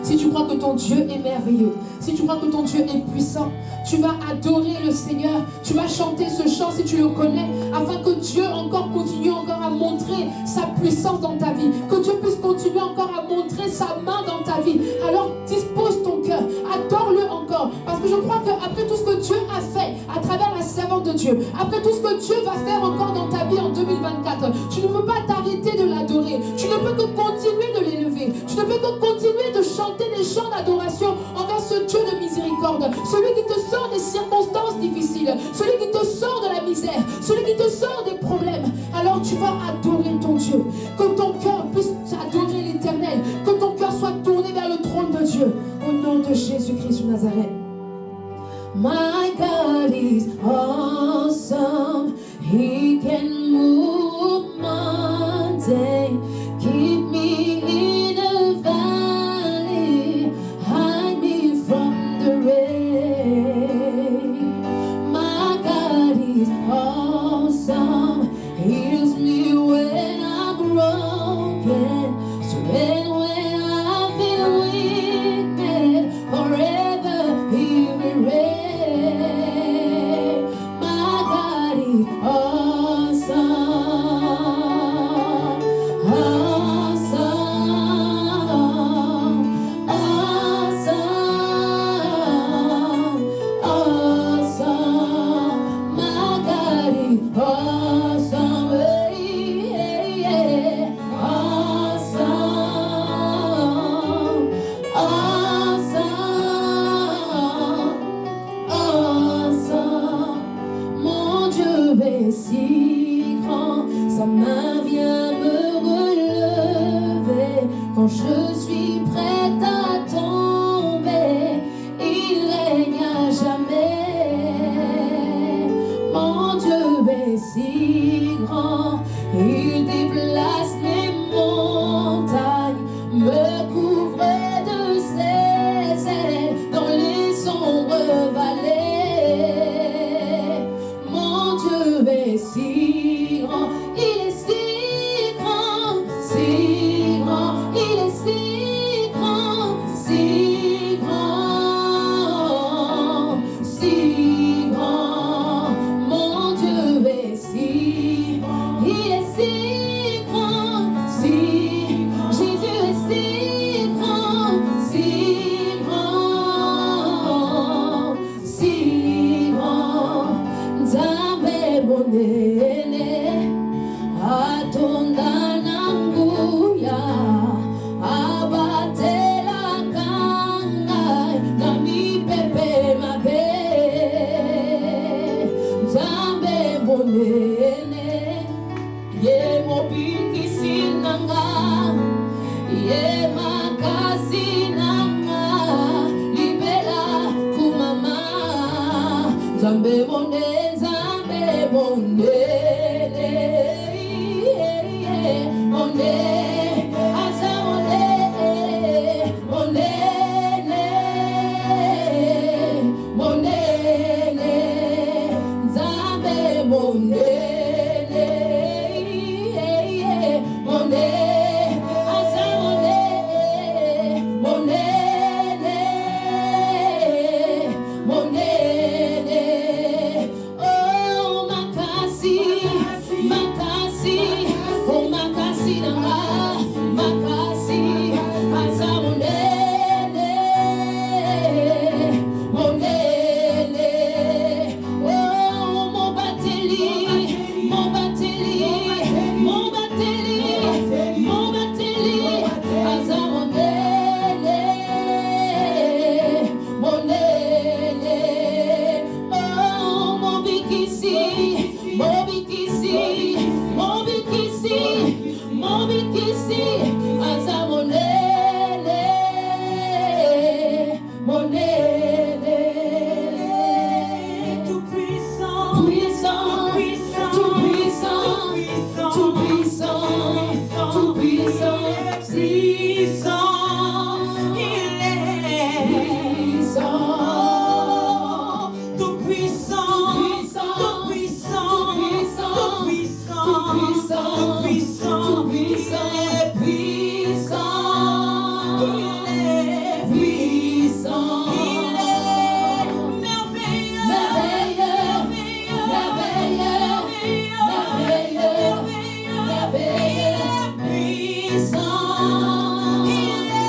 Si tu crois que ton Dieu est merveilleux, si tu crois que ton Dieu est puissant, tu vas adorer le Seigneur, tu vas chanter ce chant si tu le connais, afin que Dieu encore continue encore à montrer sa puissance dans ta vie, que Dieu puisse continuer encore à montrer sa main dans ta vie. Alors dispose ton cœur, adore-le encore, parce que je crois qu'après tout ce que Dieu a fait à travers la servante de Dieu, après tout ce que Dieu va faire encore dans ta vie en 2024, tu ne peux pas t'arrêter de l'adorer, tu ne peux que continuer de l'élever, tu ne peux que continuer de chanter des chants d'adoration envers ce Dieu de miséricorde, celui qui te sort des circonstances difficiles, celui qui te sort de la misère, celui qui te sort des problèmes. Alors tu vas adorer ton Dieu, que ton cœur puisse adorer l'Éternel, que ton cœur soit tourné vers le trône de Dieu, au nom de Jésus-Christ de Nazareth. My God is awesome, He can move mountains, keep me in a valley, hide me from the rain. My God is awesome, heals me when I'm broken, strength when I've been weak, forever He will reign. My God is awesome. Si grand, sa main vient me relever quand je suis prête à tomber. Il règne à jamais. Mon Dieu est si grand, il déplace les montagnes, me couvre de ses ailes dans les sombres vallées. Mon Dieu est si grand, il est si grand, si grand, il est si grand, si grand, si grand. Mon Dieu est si, il est si grand, si, Jésus est si grand, si grand, si grand. Nzambe monene, atonda nanguya, abatela kanga, nami pepe mabe. Nzambe monene, ye mobiki sinanga, ye makasi nanga, libela kumama. Nzambe monene, Nzambe monene, monene, asa monene, monene, monene, Nzambe monene, monene, asa monene, monene, monene. Oh makasi, makasi, oh makasi nanga, makasi, asa monene, monene. Oh mon bateli, mon bateli, mon bateli, mon bateli, asa monene, monene. Oh mon bikisi, mon bikisi, mon bikisi, mon bikisi, asa monene, monene. Tout puissant, Puissant, tout puissant, tout puissant, tout puissant, puissant, il est puissant, tout puissant, tout puissant, tout puissant, tout puissant, tout puissant, tout puissant, il est puissant, il est puissant, il est merveilleux, merveilleux, merveilleux, merveilleux, merveilleux, puissant, il est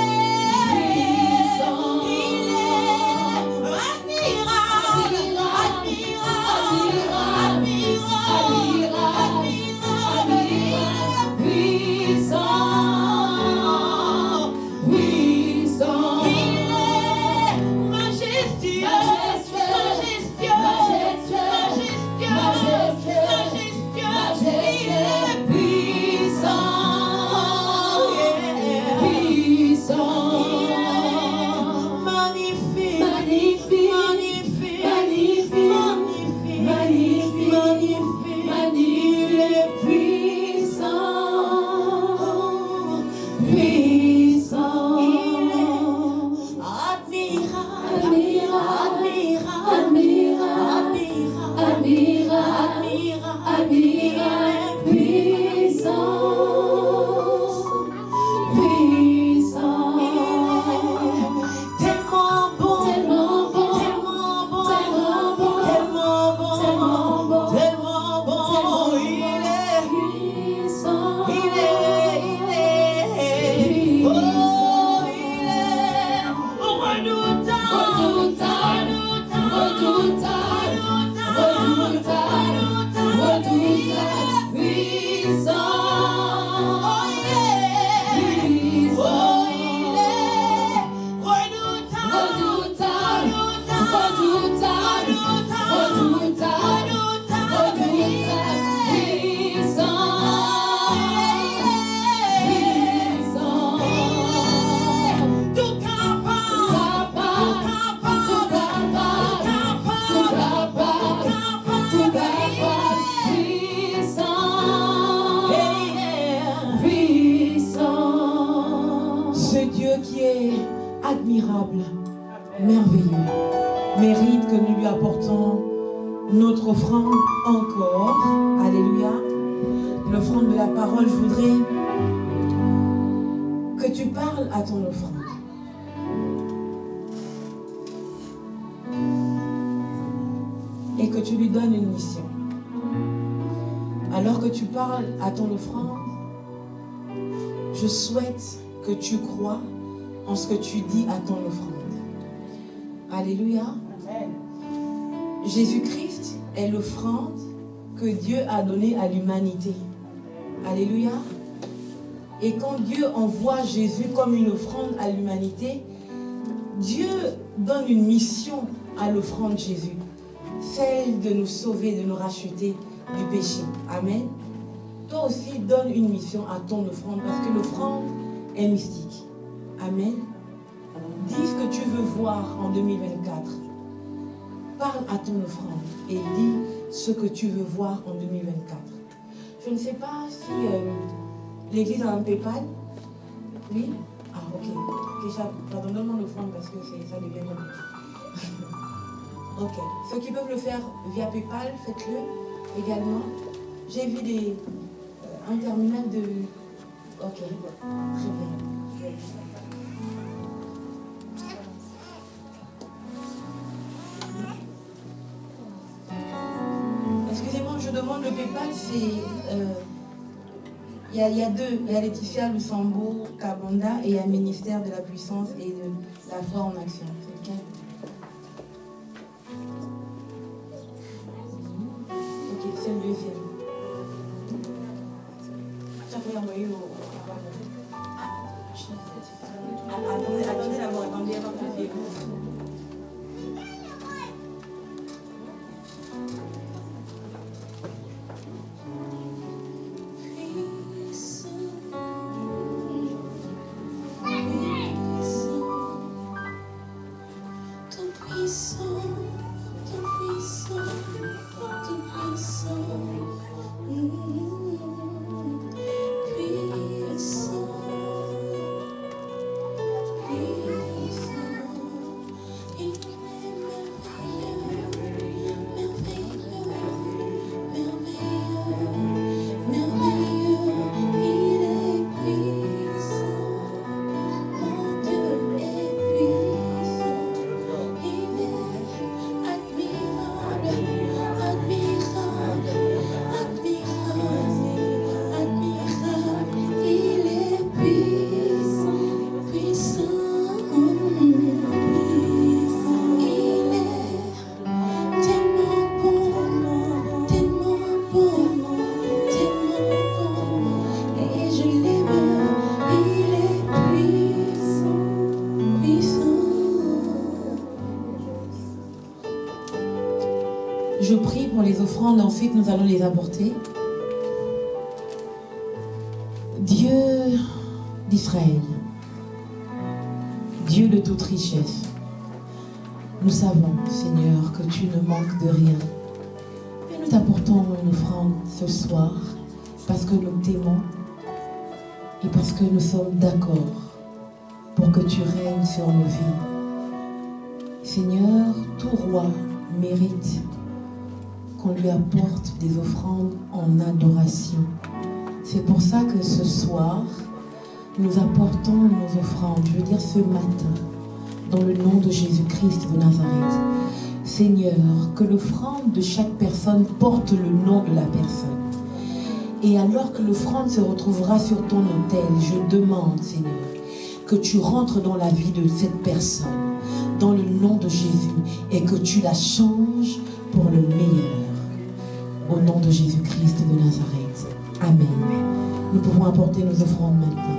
admirable, puissant, il est majestueux, majestueux, majestueux, majestueux, il est puissant, magnifique, magnifique, magnifique, magnifique, magnifique, magnifique, magnifique, il est puissant, puissant, admirable, admirable, admirable, admirable, admirable, puissant, puissant, tellement bon, tellement bon, tellement bon, tellement bon, tellement bon, tellement bon, tellement bon, il est puissant, oh, il est redoutant, redoutant, redoutant, redoutant, redoutant, admirable, merveilleux, mérite que nous lui apportons notre offrande encore. Alléluia. L'offrande de la parole, je voudrais que tu parles à ton offrande. Et que tu lui donnes une mission. Alors que tu parles à ton offrande, je souhaite que tu crois en ce que tu dis à ton offrande. Alléluia. Jésus-Christ est l'offrande que Dieu a donnée à l'humanité. Alléluia. Et quand Dieu envoie Jésus comme une offrande à l'humanité, Dieu donne une mission à l'offrande Jésus. Celle de nous sauver, de nous racheter du péché. Amen. Toi aussi, donne une mission à ton offrande parce que l'offrande est mystique. Amen. Dis ce que tu veux voir en 2024. Parle à ton offrande et dis ce que tu veux voir en 2024. Je ne sais pas si l'église a un PayPal. Oui? Ah, ok. Déjà, pardon, donne-moi l'offrande parce que ça devient compliqué. Ok. Ceux qui peuvent le faire via PayPal, faites-le également. J'ai vu un terminal de... Ok. Très bien. Excusez-moi, je demande le PayPal, c'est... Il y a deux. Il y a Laetitia Lusambourg Kabanda et il y a le ministère de la puissance et de la foi en action. C'est lequel? Ok, c'est le deuxième. Ça peut envoyer au... Attendez d'abord, attendez avant que je fasse. Je prie pour les offrandes, ensuite nous allons les apporter. Dieu d'Israël, Dieu de toute richesse, nous savons, Seigneur, que tu ne manques de rien. Et nous t'apportons une offrande ce soir parce que nous t'aimons et parce que nous sommes d'accord pour que tu règnes sur nos vies. Seigneur, tout roi mérite qu'on lui apporte des offrandes en adoration. C'est pour ça que ce soir, nous apportons nos offrandes, je veux dire ce matin, dans le nom de Jésus-Christ de Nazareth. Seigneur, que l'offrande de chaque personne porte le nom de la personne. Et alors que l'offrande se retrouvera sur ton autel, je demande, Seigneur, que tu rentres dans la vie de cette personne, dans le nom de Jésus, et que tu la changes pour le meilleur. Au nom de Jésus-Christ de Nazareth. Amen. Nous pouvons apporter nos offrandes maintenant.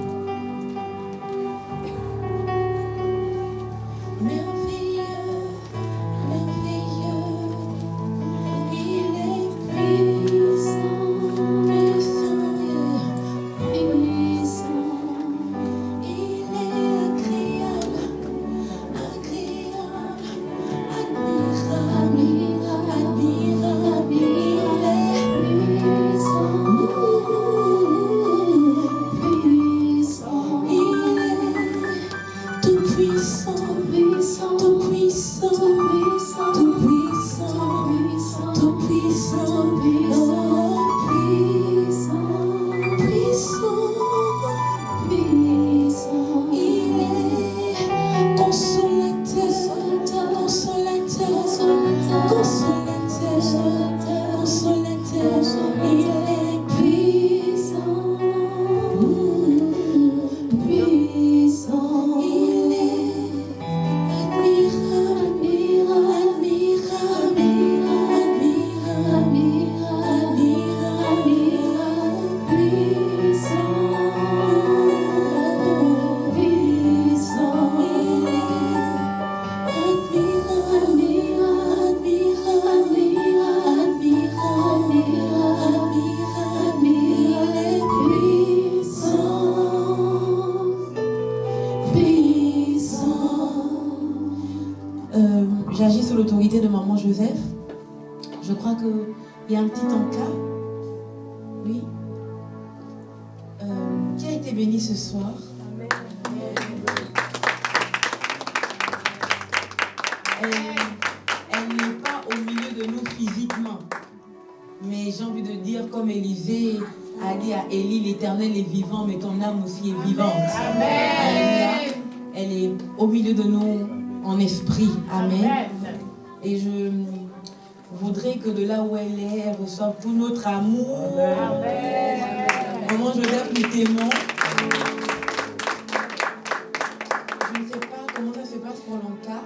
bénie ce soir. Elle n'est pas au milieu de nous physiquement. Mais j'ai envie de dire, comme Élisée a dit à Élie, l'Éternel est vivant, mais ton âme aussi est vivante. Alléluia. Elle est au milieu de nous en esprit. Amen. Et je voudrais que de là où elle est, elle reçoive tout notre amour. Comment Joseph nous t'aimons. Je ne sais pas comment ça se passe pour Lanka,